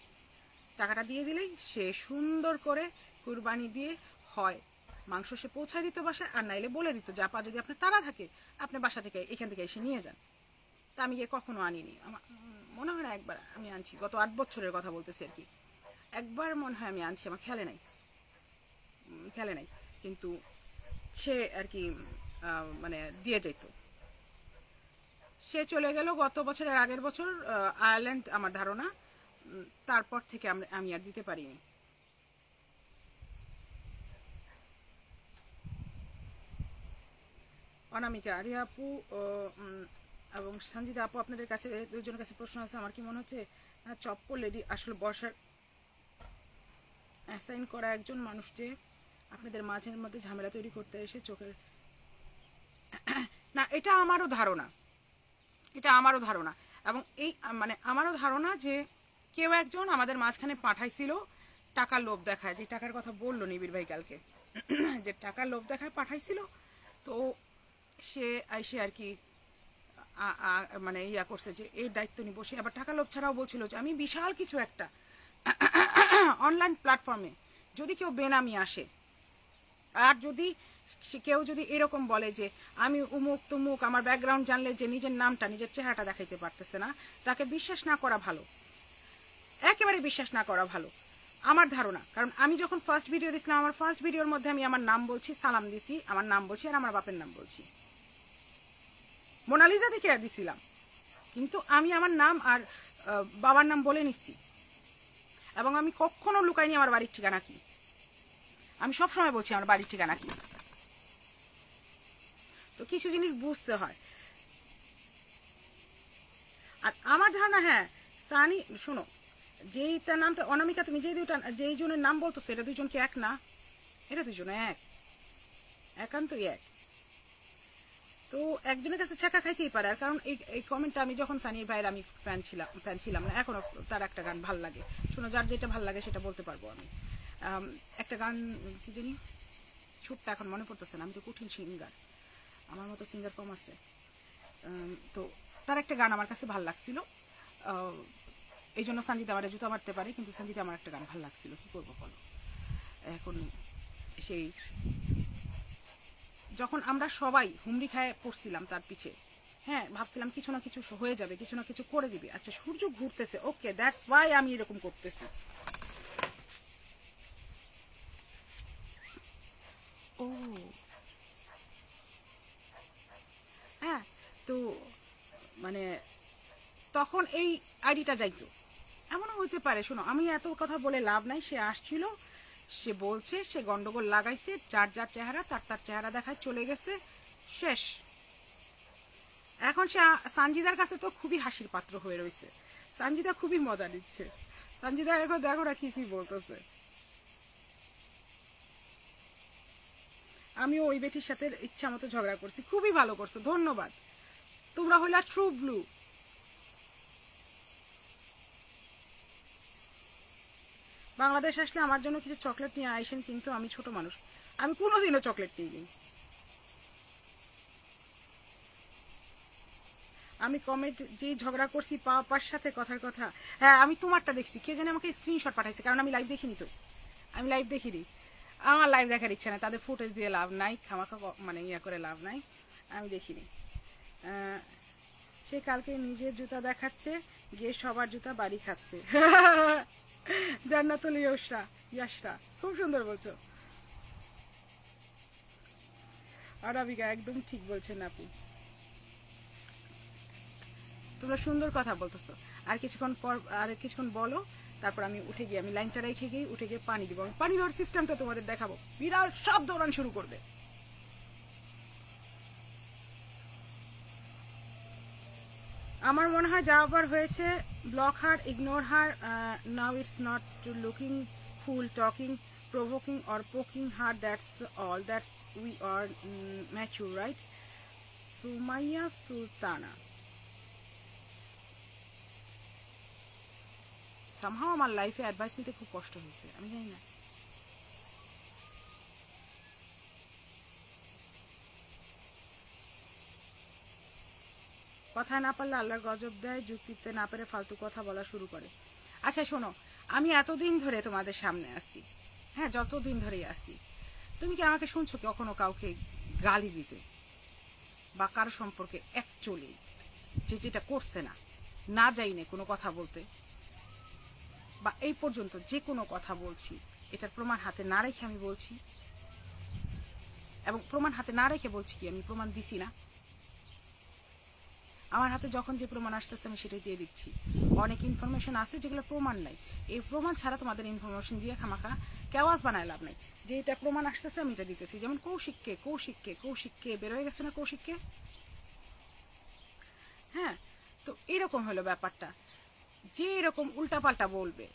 টাকাটা দিয়ে দিলেই সে সুন্দর করে কোরবানি দিয়ে হয় মাংস সে পৌঁছায় দিত বাসায়, আর নাইলে বলে দিত যে আপা যদি আপনার তাড়া থাকে আপনি বাসা থেকে এখান থেকে এসে নিয়ে যান। তা আমি গিয়ে কখনো আনিনি, আমার মনে হয় না একবার আমি আনছি, গত 8 বছরের কথা বলতেছি আর কি। একবার মনে হয় আমি আনছি, আমার খেয়ালে নাই, কিন্তু সে আর কি মানে দিয়ে যেত। সে চলে গেল গত বছরের আগের বছর আয়ারল্যান্ড আমার ধারণা, তারপর থেকে আমি আর দিতে পারিনি। অনামিকা, রিয়া আপু এবং সঞ্জিতা আপু, আপনাদের কাছে দুজনের কাছে প্রশ্ন আছে। আমার কি মনে হচ্ছে চপ্পল লেডি আসলে বর্ষার অ্যাসাইন করা একজন মানুষ যে আপনাদের মাঝের মধ্যে ঝামেলা তৈরি করতে এসে চোখের না, এটা আমারও ধারণা, এবং এই মানে আমারও ধারণা যে কেউ একজন আমাদের মাঝখানে পাঠাইছিল টাকার লোভ দেখায়, যে টাকার কথা বললো নিবিড় ভাই কালকে, যে টাকার লোভ দেখায় পাঠাইছিল। তো সে আর কি মানে ইয়া করছে যে এই দায়িত্ব নিব। সে আবার টাকা লোভ ছাড়াও বলছিল যে আমি বিশাল কিছু একটা অনলাইন প্ল্যাটফর্মে যদি কেউ বেনামি আসে, আর যদি কেউ যদি এরকম বলে যে আমি উমুক তুমুক, আমার ব্যাকগ্রাউন্ড জানলে যে নিজের নামটা নিজের চেহারাটা দেখাইতে পারতেছে না, তাকে বিশ্বাস না করা ভালো, একেবারে বিশ্বাস না করা ভালো আমার ধারণা। কারণ আমি যখন ফার্স্ট ভিডিও দিয়েছিলাম, আমার ফার্স্ট ভিডিওর মধ্যে আমি আমার নাম বলছি, সালাম দিছি, আমার নাম বলছি, আর আমার বাপের নাম বলছি, মোনালিসা থেকে দিছিলাম, কিন্তু আমি আমার নাম আর বাবার নাম বলে নিচ্ছি। এবং আমি কখনো লুকাইনি আমার বাড়ির ঠিকানা কি, আমি সবসময় বলছি আমার বাড়ির ঠিকানা কি। তো কিছু জিনিস বুঝতে হয়। আর আমার ধারণা, হ্যাঁ সানি শোনো, যেইটার নামটা অনামিকা, তুমি যেই জনের নাম বলতো সেটা দুজনকে এক না, এটা দুজন একান্তই এক। তো একজনের কাছে ছাকা খাইতেই পারে। আর কারণ এই কমেন্টটা আমি যখন সানি ভাইয়ের আমি ফ্যান ছিলাম না, এখনো তার একটা গান ভাল লাগে, শোনো, যার যেটা ভাল লাগে সেটা বলতে পারবো আমি। একটা গান কি জানি, ছোট্ট এখন মনে পড়তেছে না, আমি তো কঠিন সিঙ্গার, আমার মতো সিঙ্গার কম আছে। তো তার একটা গান আমার কাছে ভাল লাগছিল, এই জন্য সঞ্জিতা আমার জুতা মারতে পারে, কিন্তু সঞ্জিতা আমার একটা গান ভাল লাগছিল, কি করবো বলো। এখন যখন আমরা সবাই হুমড়ি খায় পড়ছিলাম তার পিছে, হ্যাঁ ভাবছিলাম কিছু না কিছু হয়ে যাবে, কিছু না কিছু করে দিবি। আচ্ছা সূর্য ঘুরতেছে, ওকে দ্যাটস ওয়াই আমি এরকম করতেছি। ও হ্যাঁ, তো মানে তখন এই আইডিটা যাইতো, এমনও হতে পারে। শোনো আমি এত কথা বলে লাভ নাই, সে আসছিল, সে বলছে, সে গন্ডগোল লাগাইছে, যার যার চেহারা তার তার চেহারা দেখায় চলে গেছে, শেষ। এখন সে সানজিদার কাছে তো খুবই হাসির পাত্র হয়ে রয়েছে, সানজিদা খুবই মজা নিচ্ছে। সানজিদা এখন দেখো না কি কি বলতেছে। আমিও ওই বেটির সাথে ইচ্ছা মতো ঝগড়া করছি, খুবই ভালো করছো, ধন্যবাদ। তোমরা হইলা ট্রু ব্লু। বাংলাদেশ আসলে আমার জন্য কিছু চকলেট নিয়ে আইসেন, কিন্তু আমি ছোট মানুষ, আমি কোনোদিনও চকলেট নিইনি। আমি কমেন্ট যেই ঝগড়া করছি পাপার সাথে কথার কথা, হ্যাঁ আমি তোমারটা দেখছি, কে জানে আমাকে স্ক্রিনশট পাঠাইছে, কারণ আমি লাইভ দেখিনি তো, আমি লাইভ দেখিনি, আমার লাইভ দেখার ইচ্ছা নাই, তাদের ফুটেজ দিয়ে লাভ নাই, খামাখা মানে ইয়া করে লাভ নাই, আমি দেখিনি। সে কালকে নিজের জুতা দেখাচ্ছে, গিয়ে সবার জুতা বাড়ি খাচ্ছে। জান্নাতুল ইয়াসরা খুব সুন্দর বলছো। আরাবিকা একদম ঠিক বলছেন আপু, তোমরা সুন্দর কথা বলতেছো। আর কিছুক্ষণ পর, আর কিছুক্ষণ বলো, তারপর আমি উঠে গিয়ে, আমি লাইনটা রেখে গিয়ে উঠে গিয়ে পানি দিব। আমি পানি দেওয়ার সিস্টেমটা তোমাদের দেখাবো, বিড়াল সব দৌড়ান শুরু করবে। আমার মনে হয় যা আবার হয়েছে, block her, ignore her, now it's not looking full, talking, provoking or poking her, that's all, that's we are mature, right? Sumaya Sultana, somehow আমার লাইফে অ্যাডভাইস নিতে খুব কষ্ট হয়েছে, আমি জানি না। কথা না পারলে আল্লাহর গজব দেয়, যুক্তিতে না পেরে ফালতু কথা বলা শুরু করে। আচ্ছা শোনো, আমি এতদিন ধরে তোমাদের সামনে আসছি, হ্যাঁ যতদিন ধরেই আসছি, তুমি কি আমাকে শুনছো কখনো কাউকে গালি দিতে বা কারো সম্পর্কে অ্যাকচুয়ালি যে যেটা করছে না, না যাই না কোনো কথা বলতে, বা এই পর্যন্ত যে কোনো কথা বলছি এটার প্রমাণ হাতে না রেখে আমি বলছি, এবং প্রমাণ হাতে না রেখে বলছি কি আমি প্রমাণ দিছি না? আমার হাতে যখন যে প্রমাণ আসতেছে আমি সেটাই দিয়ে দিচ্ছি। অনেক ইনফরমেশন আছে যেগুলো প্রমাণ নাই, এই প্রমাণ ছাড়া তোমাদের ইনফরমেশন দিয়ে খামাখা কেওয়াজ বানায় লাভ নাই। যে এটা প্রমাণ আসতেছে আমি এটা দিতেছি। যেমন কৌশিককে বের হয়ে গেছে না, কৌশিককে, হ্যাঁ, তো এরকম হলো ব্যাপারটা, যে এরকম উল্টাপাল্টা বলবে,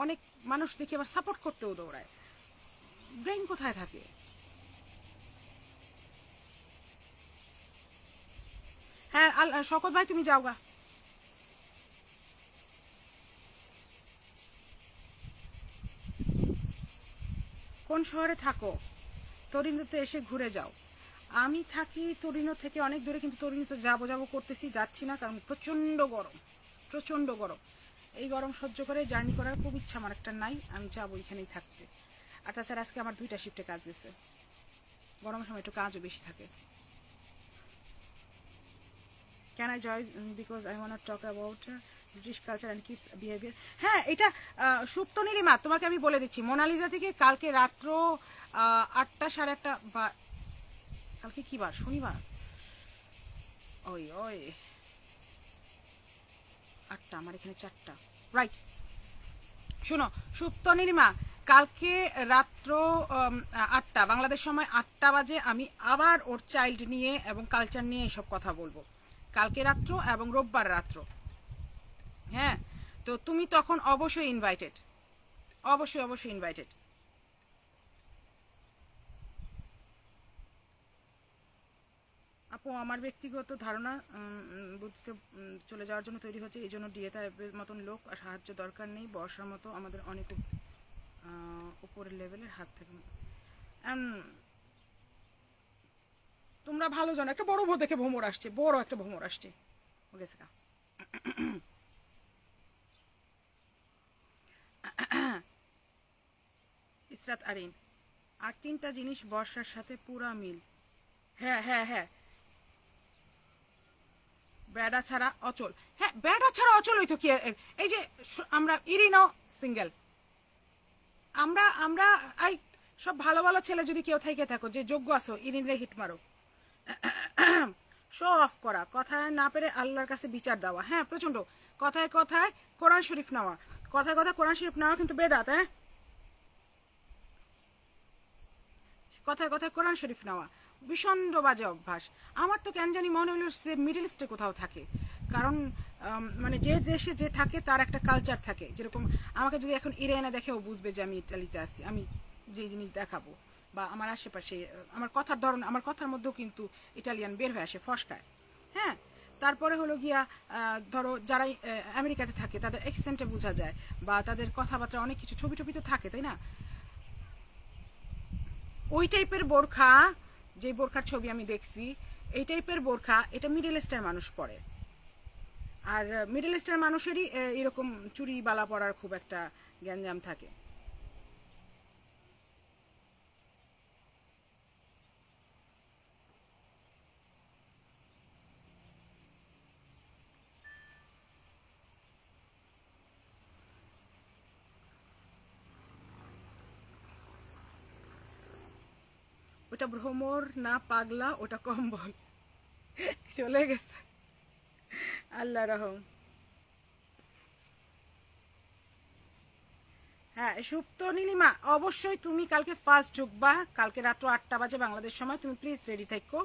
অনেক মানুষ দেখি আবার সাপোর্ট করতেও দৌড়ায়, ব্রেন কোথায় থাকে? হ্যাঁ শকত ভাই তুমি যাও গা। কোন শহরে থাকো? তরিনোতে এসে ঘুরে যাও। আমি থাকি তরিনো থেকে অনেক দূরে, কিন্তু তরিনোতে যাবো করতেছি, যাচ্ছি না, কারণ প্রচণ্ড গরম, প্রচণ্ড গরম। এই গরম সহ্য করে জার্নি করার খুব ইচ্ছা আমার একটা নাই, আমি যাবো এখানেই থাকতে। আর তাছাড়া আজকে আমার 2টা শিফটে কাজ গেছে, গরমের সময় একটু কাজও বেশি থাকে। Can I join? Because I want to talk about British culture and kids behavior. হ্যাঁ এটা সুপ্ত নীলিমা, তোমাকে আমি বলে দিচ্ছি, মোনালিসা থেকে কালকে রাত্র 8টা 8:30 বা কালকে কি বার, শনিবার, ওই 8টা, আমার এখানে 4টা, রাইট। শোনো সুপ্ত নীলিমা, কালকে রাত্র 8টা বাংলাদেশ সময় 8টা বাজে আমি আবার ওর চাইল্ড নিয়ে এবং কালচার নিয়ে এসব কথা বলবো, কালকে রাত্র এবং রোববার রাত্র। হ্যাঁ, তো তুমি তখন অবশ্যই ইনভাইটেড, অবশ্যই ইনভাইটেড। আপু আমার ব্যক্তিগত ধারণা, বুঝতে চলে যাওয়ার জন্য তৈরি হচ্ছে, এই জন্য ডিএটাইপের মতন লোক আর সাহায্য দরকার নেই, বর্ষার মতো আমাদের অনেক উপরের লেভেলের হাত থেকে। তোমরা ভালো জানো একটা বড় দেখে ভ্রমর আসছে, বড় একটা ভ্রমর আসছে, ওকে সেটা ইসরাত আরিন। আর 3টা জিনিস বর্ষার সাথে পুরা মিল। হ্যাঁ, বেড়া ছাড়া অচল। হ্যাঁ, বেড়া ছাড়া অচল হইতো কি? এই যে আমরা ইরিনও সিঙ্গেল, আমরা আমরা এই সব ভালো ভালো ছেলে যদি কেউ থেকে থাকো যে যোগ্য আছো, ইরিনরে হিট মারো। শো অফ করা, কথায় না পেরে আল্লাহর কাছে বিচার দেওয়া। হ্যাঁ, প্রচন্ড কথায় কথায় কোরআন শরীফ নেওয়া, কথায় কথায় কোরআন শরীফ নেওয়া কিন্তু বেদাত। হ্যাঁ, কথায় কথায় কোরআন শরীফ নেওয়া ভীষণ বাজে অভ্যাস। আমার তো কেন জানি মনে হলো সে মিডল ইস্টে কোথাও থাকে, কারণ মানে যে দেশে যে থাকে তার একটা কালচার থাকে। যেরকম আমাকে যদি এখন ইরানে দেখে ও বুঝবে যে আমি ইটালিতে আসছি, আমি যে জিনিস দেখাবো বা আমার আশেপাশে আমার কথার ধরন, আমার কথার মধ্যেও কিন্তু ইটালিয়ান বের হয়ে আসে, ফসকায়। হ্যাঁ, তারপরে হলো গিয়া ধরো যারা আমেরিকাতে থাকে তাদের অ্যাকসেন্টে বোঝা যায়, বা তাদের কথাবার্তা অনেক কিছু, ছবি টবি তো থাকে, তাই না? ওই টাইপের বোরখা, যে বোরখার ছবি আমি দেখছি, এই টাইপের বোরখা এটা মিডল ইস্টের মানুষ পরে। আর মিডল ইস্টের মানুষেরই এরকম চুরি বালা পরার খুব একটা গ্যাঞ্জাম থাকে। ওটা ভ্রমর না পাগলা, ওটা কম্বল। চলে গেছে, আল্লাহ রহম। হ্যাঁ, সুপ্ত নীলিমা, অবশ্যই তুমি কালকে ফার্স্ট ঢুকবা, কালকে রাত্র 8টা বাজে বাংলাদেশ সময়। তুমি প্লিজ রেডি থাকো।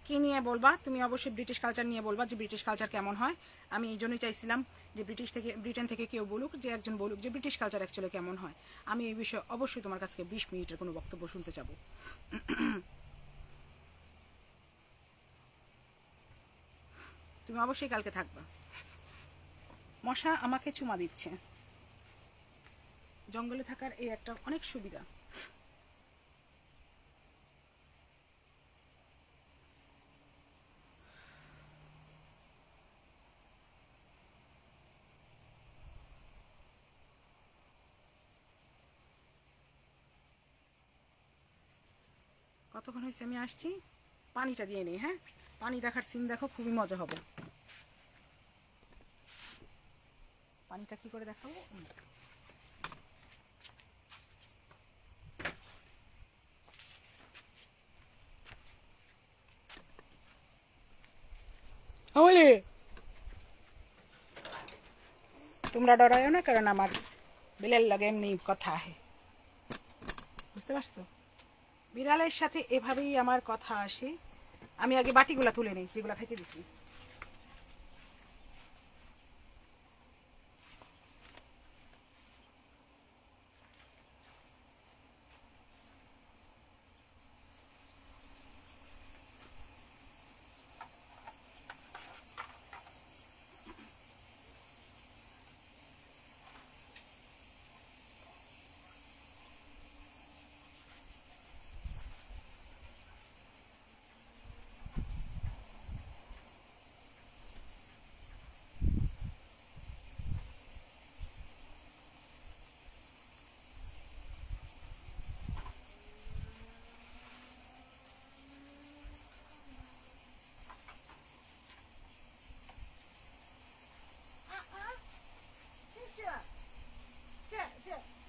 কি নিয়ে বলবা? তুমি অবশ্যই ব্রিটিশ কালচার নিয়ে বলবা, যে ব্রিটিশ কালচার কেমন হয়। আমি এই জন্যই চাইছিলাম যে ব্রিটেন থেকে কেউ বলুক, যে একজন বলুক যে ব্রিটিশ কালচার অ্যাকচুয়ালি কেমন হয়। আমি এই বিষয়ে অবশ্যই তোমার কাছে 20 মিনিটের কোনো বক্তব্য শুনতে চাবো। তুমি অবশ্যই কালকে থাকবা। মশা আমাকে চুমা দিচ্ছে। জঙ্গলে থাকার এই একটা অনেক সুবিধা। কতক্ষণ হয়েছে? আমি আসছি, পানিটা দিয়ে নেই। হ্যাঁ, পানি দেখার সিন দেখো, খুবই মজা হবে। পানিটা কি করে দেখাবো? বলে তোমরা ডরায়ও না, কারণ আমার বিড়াল লাগে এমনি কথা আহে, বুঝতে পারছো? বিড়ালের সাথে এভাবেই আমার কথা আসে। আমি আগে বাটিগুলা তুলে নেই যেগুলা খাইতে দিছি।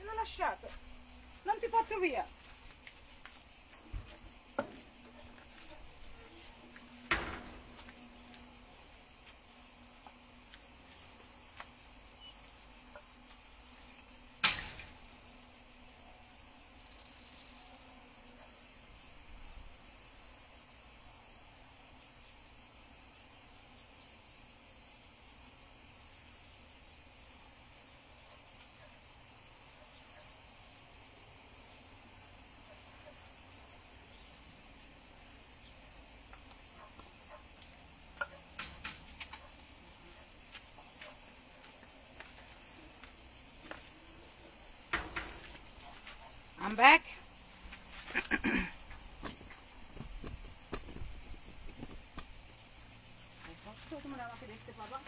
l'ho lasciato, non ti porto via. I'm back. তোমরা আমাকে দেখতে পাবা।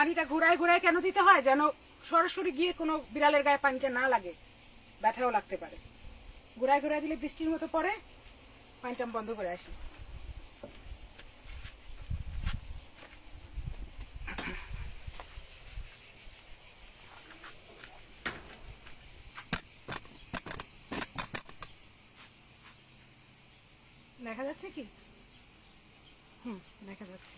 পানিটা ঘুরায় ঘুরায় কেন দিতে হয়? যেন সরাসরি গিয়ে কোনো বিড়ালের গায়ে পানিটা না লাগে, ব্যথাও লাগতে পারে। ঘুরায় ঘুরায় দিলে বৃষ্টির মতো পড়ে, পানিটা বন্ধ করে আসি। দেখা যাচ্ছে কি? দেখা যাচ্ছে।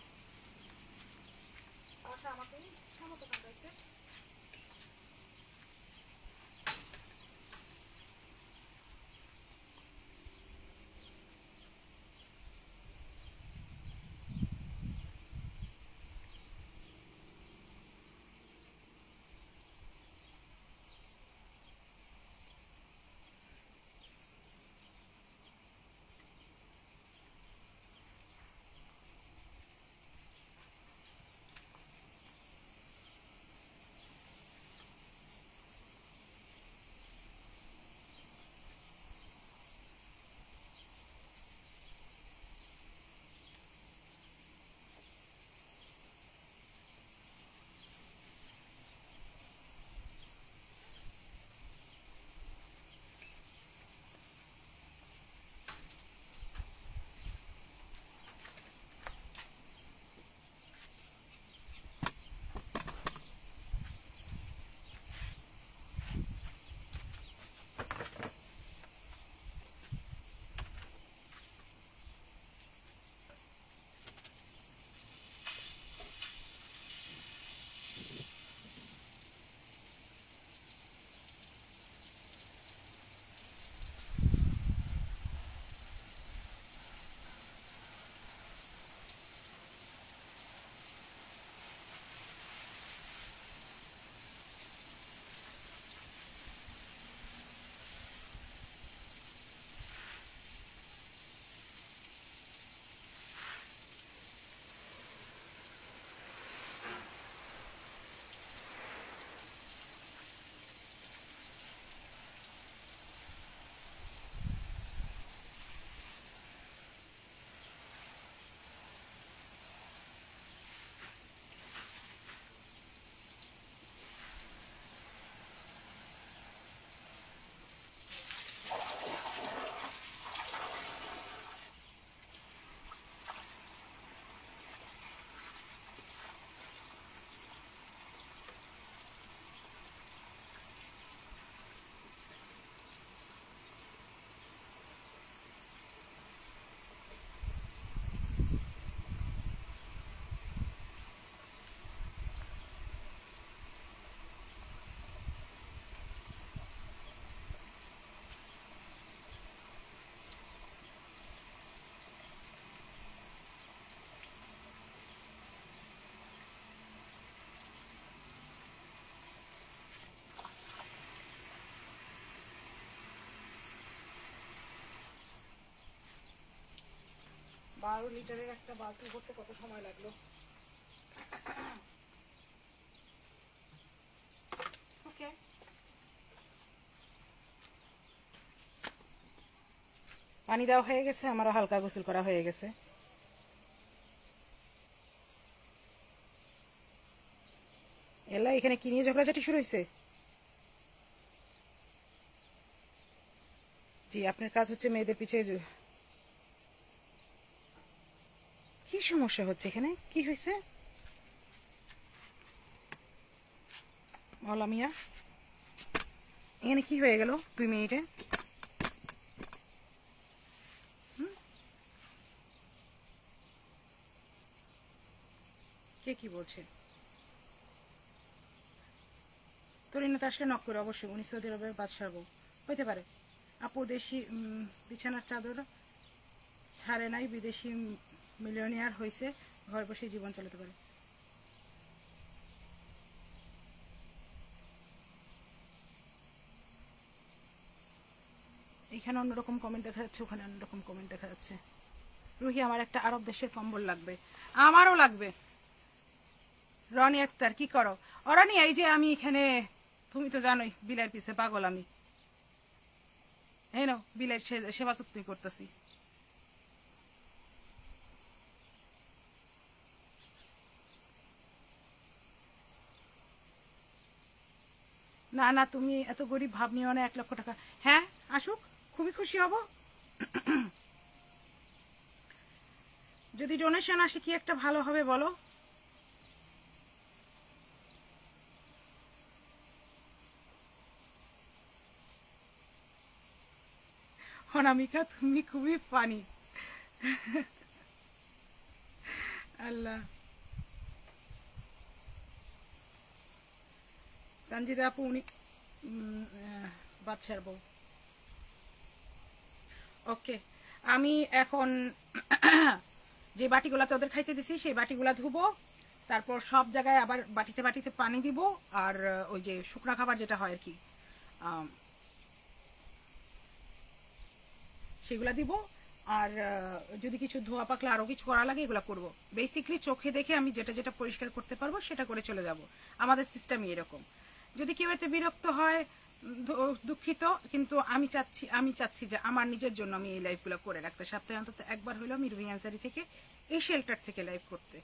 আমাকে সামতো কাটাইছে। বারো লিটারের একটা বালতি করতে কত সময় লাগলো? ওকে, পানি দেওয়া হয়ে গেছে, আমারও হালকা গোসল করা হয়ে গেছে। এলা এখানে কি নিয়ে ঝগড়াঝাটি শুরু হয়েছে? জি, আপনার কাজ হচ্ছে মেয়েদের পিছিয়ে। কি সমস্যা হচ্ছে এখানে? কি হয়েছে মলামিয়া? এখানে কি হয়ে গেল 2 মিনিটে? কে কি বলছে? তরিনাতে আসলে নক করে অবশ্যই। উনি সৌদি আরবের বাদশার বউ হইতে পারে। আপু দেশি বিছানার চাদর ছাড়ে নাই, বিদেশি মিলিয়নিয়ার হয়েছে, ঘর বসে জীবন চালাতে পারে। এখানে অন্যরকম কমেন্ট দেখা যাচ্ছে, ওখানে অন্যরকম কমেন্ট দেখা যাচ্ছে। রুহি, আমার একটা আরব দেশের কম্বল লাগবে। আমারও লাগবে। রনি আক্তার, কি করো? অরানি, এই যে আমি এখানে, তুমি তো জানোই বিলের পিছে পাগল আমি। এই নাও, বিলের সেবা চুক্তি করতেছি। না না, তুমি এত গরিব ভাব নিও না, 1 লক্ষ টাকা। হ্যাঁ আসুক, খুবই খুশি হব। যদি ডোনেশন আসে কি একটা ভালো হবে বলো। অনামিকা তুমি খুবই ফানি। আল্লাহ। সঞ্জিদা আপু উনি বাচ্চার বউ। ওকে, আমি এখন যে বাটিগুলাতে ওদের খাইতে দিছি সেই বাটিগুলা ধুবো, তারপর সব জায়গায় আবার বাটিতে বাটিতে পানি দিব, আর ওই যে শুকনা খাবার যেটা হয় আর কি সেগুলা দিব। আর যদি কিছু ধোয়া পাকলে আরও কিছু করা লাগে এগুলো করব। বেসিক্যালি চোখে দেখে আমি যেটা যেটা পরিষ্কার করতে পারবো সেটা করে চলে যাব। আমাদের সিস্টেমই এরকম। যদি কেউ এতে বিরক্ত হয় দুঃখিত, কিন্তু আমি চাচ্ছি যে আমার নিজের জন্য আমি এই লাইফগুলো করে রাখতে। সপ্তাহে অন্তত একবার হলেও আমি রুবি অ্যান্সারি থেকে এই শেল্টার থেকে লাইভ করতে।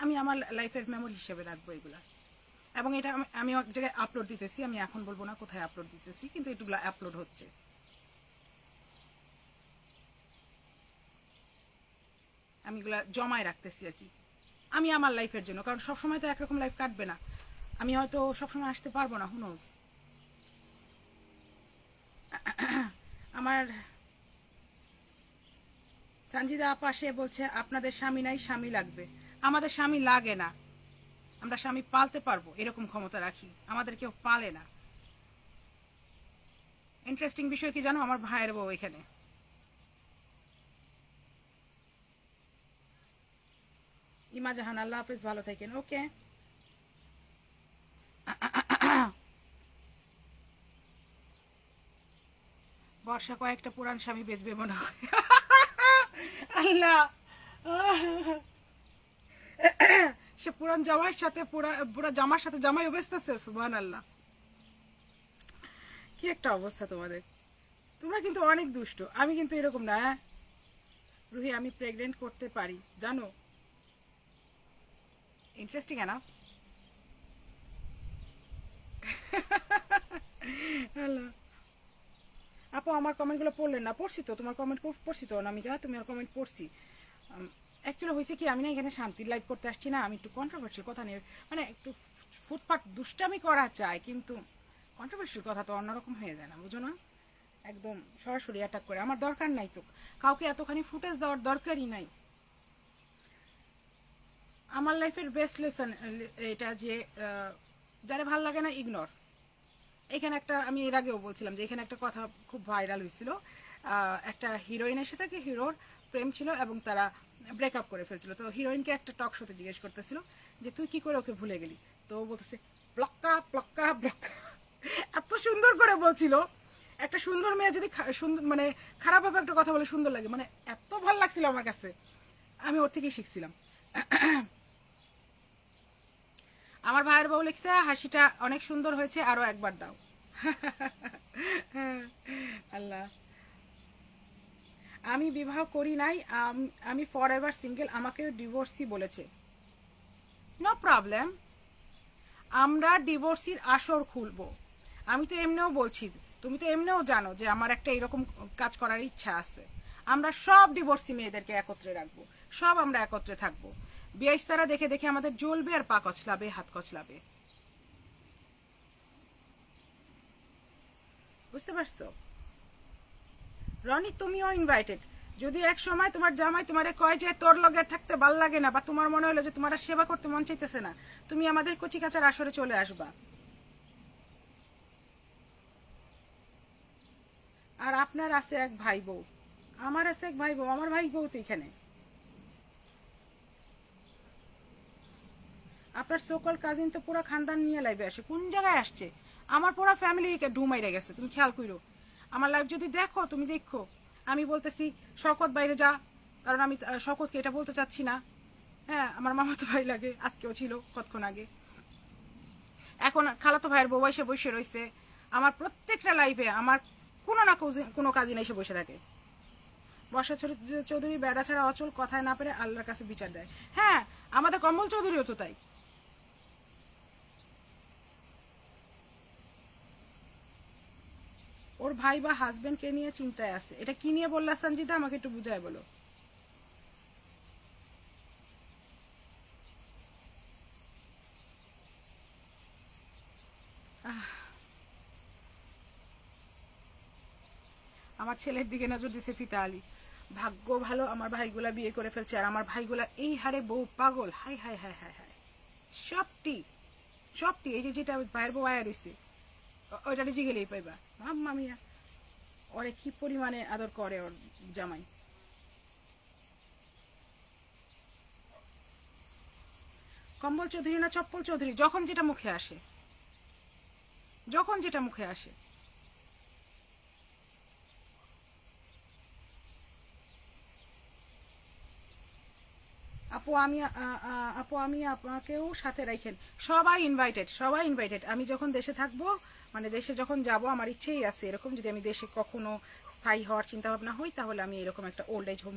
আমি আমার লাইফের মেমোরি হিসেবে রাখবো এগুলা। এবং এটা আমি এক জায়গায় আপলোড দিতেছি, আমি এখন বলবো না কোথায় আপলোড দিতেছি, কিন্তু এগুলো আপলোড হচ্ছে। আমি এগুলা জমায় রাখতেছি আর কি, আমি আমার লাইফের জন্য। কারণ সবসময় তো একরকম লাইফ কাটবে না, আমি হয়তো সবসময় আসতে পারবো না, হুনোজ। আমার সঞ্জিদা আপা সে বলছে আপনাদের স্বামী নাই, স্বামী লাগবে। আমাদের স্বামী লাগে না, আমরা স্বামী পালতে পারবো এরকম ক্ষমতা রাখি, আমাদের কেউ পালে না। ইন্টারেস্টিং বিষয় কি জানো, আমার ভাইয়ের বউ এখানে। ইমা জাহান, আল্লাহ হাফিজ, ভালো থাকেন। ওকে, বর্ষা কয়েকটা পুরান স্বামী বেচবে মনে হয়। আল্লাহ, সে পুরান জামাইয়ের সাথে পুরা জামার সাথে জামাইও বেচতেছে। সুবহানাল্লাহ, কি একটা অবস্থা তোমাদের। তোমরা কিন্তু অনেক দুষ্ট, আমি কিন্তু এরকম না। রুহি আমি প্রেগনেন্ট করতে পারি জানো। Interesting enough. হ্যালো আপু, আমার কমেন্টগুলো পড়লেন না? পড়ছি তো, তোমার কমেন্ট পড়ছি তো অনামিকা, তুমি আর কমেন্ট পড়ছি। অ্যাকচুয়ালি হয়েছে কি, আমি না এখানে শান্তির লাইভ করতে আসছি না, আমি একটু কন্ট্রোভার্সিয়াল কথা নিয়ে, মানে একটু ফুটপাট দুষ্টামি করা চাই, কিন্তু কন্ট্রোভার্সিয়াল কথা তো অন্যরকম হয়ে যায় না, বুঝো না? একদম সরাসরি অ্যাটাক করে আমার দরকার নাই তো, কাউকে এতখানি ফুটেজ দেওয়ার দরকারই নাই। আমার লাইফের বেস্ট লেসন এটা যে যারা ভাল লাগে না ইগনোর। এখানে একটা, আমি এর আগেও বলছিলাম যে এখানে একটা কথা খুব ভাইরাল হয়েছিল। একটা হিরোইনের সাথে কি হিরোর প্রেম ছিল এবং তারা ব্রেকআপ করে ফেলছিল। তো হিরোইনকে একটা টক শোতে জিজ্ঞেস করতেছিল যে তুই কি করে ওকে ভুলে গেলি। তো ও বলতেছে প্লক্কা প্লক্কা ব্লক্কা, এত সুন্দর করে বলছিল। একটা সুন্দর মেয়ে যদি সুন্দর মানে খারাপভাবে একটা কথা বলে সুন্দর লাগে, মানে এত ভালো লাগছিল আমার কাছে, আমি ওর থেকেই শিখছিলাম। আমার ভাইয়ের বউ লিখছে হাসিটা অনেক সুন্দর হয়েছে, আরো একবার দাও। আল্লাহ, আমি বিবাহ করি নাই, আমি ফর এভার সিঙ্গেল, আমাকে ডিভোর্সি বলেছে। নো প্রবলেম, আমরা ডিভোর্সির আসর খুলবো। আমি তো এমনিও বলছি, তুমি তো এমনিও জানো যে আমার একটা এরকম কাজ করার ইচ্ছা আছে। আমরা সব ডিভোর্সি মেয়েদেরকে একত্রে রাখবো, সব আমরা একত্রে থাকবো। বিয়াইস্তারা দেখে দেখে আমাদের জ্বলবে আর পা কচলাবে, হাত কচলাবে, বুঝতে পারছো? রনি তুমিও ইনভাইটেড। যদি এক সময় তোমার জামাই তোমারে কয় যে তোর লগে থাকতে ভাল লাগে না, বা তোমার মনে হলো যে তোমার সেবা করতে মন চাইতেছে না, তুমি আমাদের কচি কাচার আসরে চলে আসবা। আর আপনার আছে এক ভাই বউ, আমার আছে এক ভাই বউ, আমার ভাই বউ তো এখানে। আপনার সকল কাজিন তো পুরো খানদান নিয়ে লাইভে আসে, কোন জায়গায় আসছে? আমার পুরো ফ্যামিলি ঢুমাইরে গেছে, তুমি খেয়াল করো। আমার লাইভ যদি দেখো, তুমি দেখো আমি বলতেছি শওকত বাইরে যা, কারণ আমি শওকতকে এটা বলতে চাচ্ছি না। হ্যাঁ, আমার মামাতো ভাই লাগে, আজকেও ছিল কতক্ষণ আগে। এখন খালাতো ভাইয়ের বউ এসে বসে রয়েছে। আমার প্রত্যেকটা লাইভে আমার কোনো না কোনো কাজিন এসে বসে থাকে। বর্ষা চৌধুরী বেড়া ছাড়া অচল, কথায় না পেরে আল্লাহর কাছে বিচার দেয়। হ্যাঁ, আমাদের কমল চৌধুরীও তো তাই। ভাই বা হাজবেন্ডকে নিয়ে চিন্তায় আছে। এটা কি নিয়ে বললা সঞ্জিতা, আমাকে একটু বুঝায় বলো। আমার ছেলের দিকে নজর দিছে ফিতা আলী। ভাগ্য ভালো আমার ভাইগুলা বিয়ে করে ফেলছে, আর আমার ভাইগুলা এই হারে বউ পাগল। High high high high high, সবটি সবটি। এই যে যেটা ভাইয়ের বউ আয়া রয়েছে, ওইটা নিজে গেলেই পাইবা। মাম্মা মিয়া, ওরে কি পরিমাণে আদর করে ওর জামাই। কম্বল চৌধুরী না চপ্পল চৌধুরী, যখন যেটা মুখে আসে, যখন যেটা মুখে আসে। আপু আমি আপনাকেও সাথে রাখেন। সবাই ইনভাইটেড, সবাই ইনভাইটেড। আমি যখন দেশে থাকবো, মানে দেশে যখন যাব, আমার ইচ্ছেই আছে এরকম, যদি আমি দেশে কখনো স্থায়ী হওয়ার চিন্তা ভাবনা হই, তাহলে আমি এরকম একটা ওল্ড এজ হোম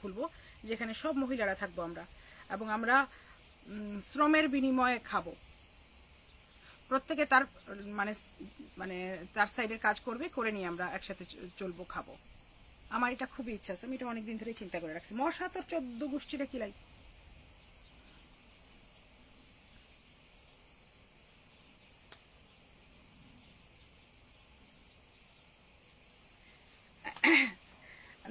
খুলবো, যেখানে সব মহিলারা থাকবো আমরা, এবং আমরা শ্রমের বিনিময়ে খাবো। প্রত্যেকে তার মানে মানে তার সাইডের কাজ করবে, করে নিয়ে আমরা একসাথে চলবো, খাবো। আমার এটা খুবই ইচ্ছা আছে, আমি এটা অনেকদিন ধরে চিন্তা করে রাখছি। মশা তোর 14 গোষ্ঠীটা কিলাই।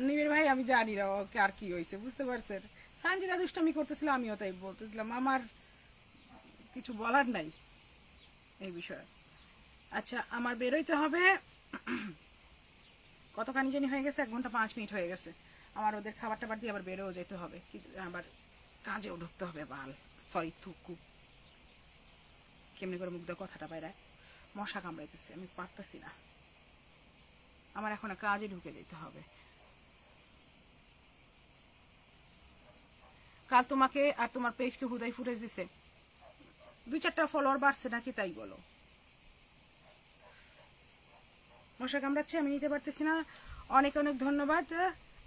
নিবিড় ভাই আমি জানি না ওকে আর কি হয়েছে, বুঝতে পারছেন। সানজিদা দুষ্টামি করতেছিল, আমিও তাই বলতেছিলাম, আমার কিছু বলার নাই এই বিষয়ে। আচ্ছা আমার বেরোইতে হবে, কতখানি জানি হয়ে গেছে, 1 ঘন্টা 5 মিনিট হয়ে গেছে। আমার ওদের খাবার টাবার দিয়ে আবার বেরোও যেতে হবে, আবার কাজেও ঢুকতে হবে। বাল সরি থুকু, কেমনি করে মুখ দিয়ে কথাটা বাইরে, মশা কামড়াইতেছে, আমি পারতেছি না। আমার এখন কাজে ঢুকে যেতে হবে। কাল তোমাকে আর তোমার পেজকে হুদাই ফুটেজ দিছে, 2-4টা ফলোয়ার বাড়ছে নাকি তাই বলো। মশা কামড়াচ্ছে, আমি নিতে পারতেছি না। অনেক অনেক ধন্যবাদ,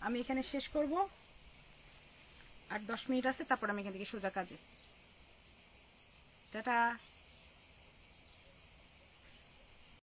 আমি এখানে শেষ করব। আর 10 মিনিট আছে, তারপর আমি এখান থেকে সোজা কাজে। টাটা।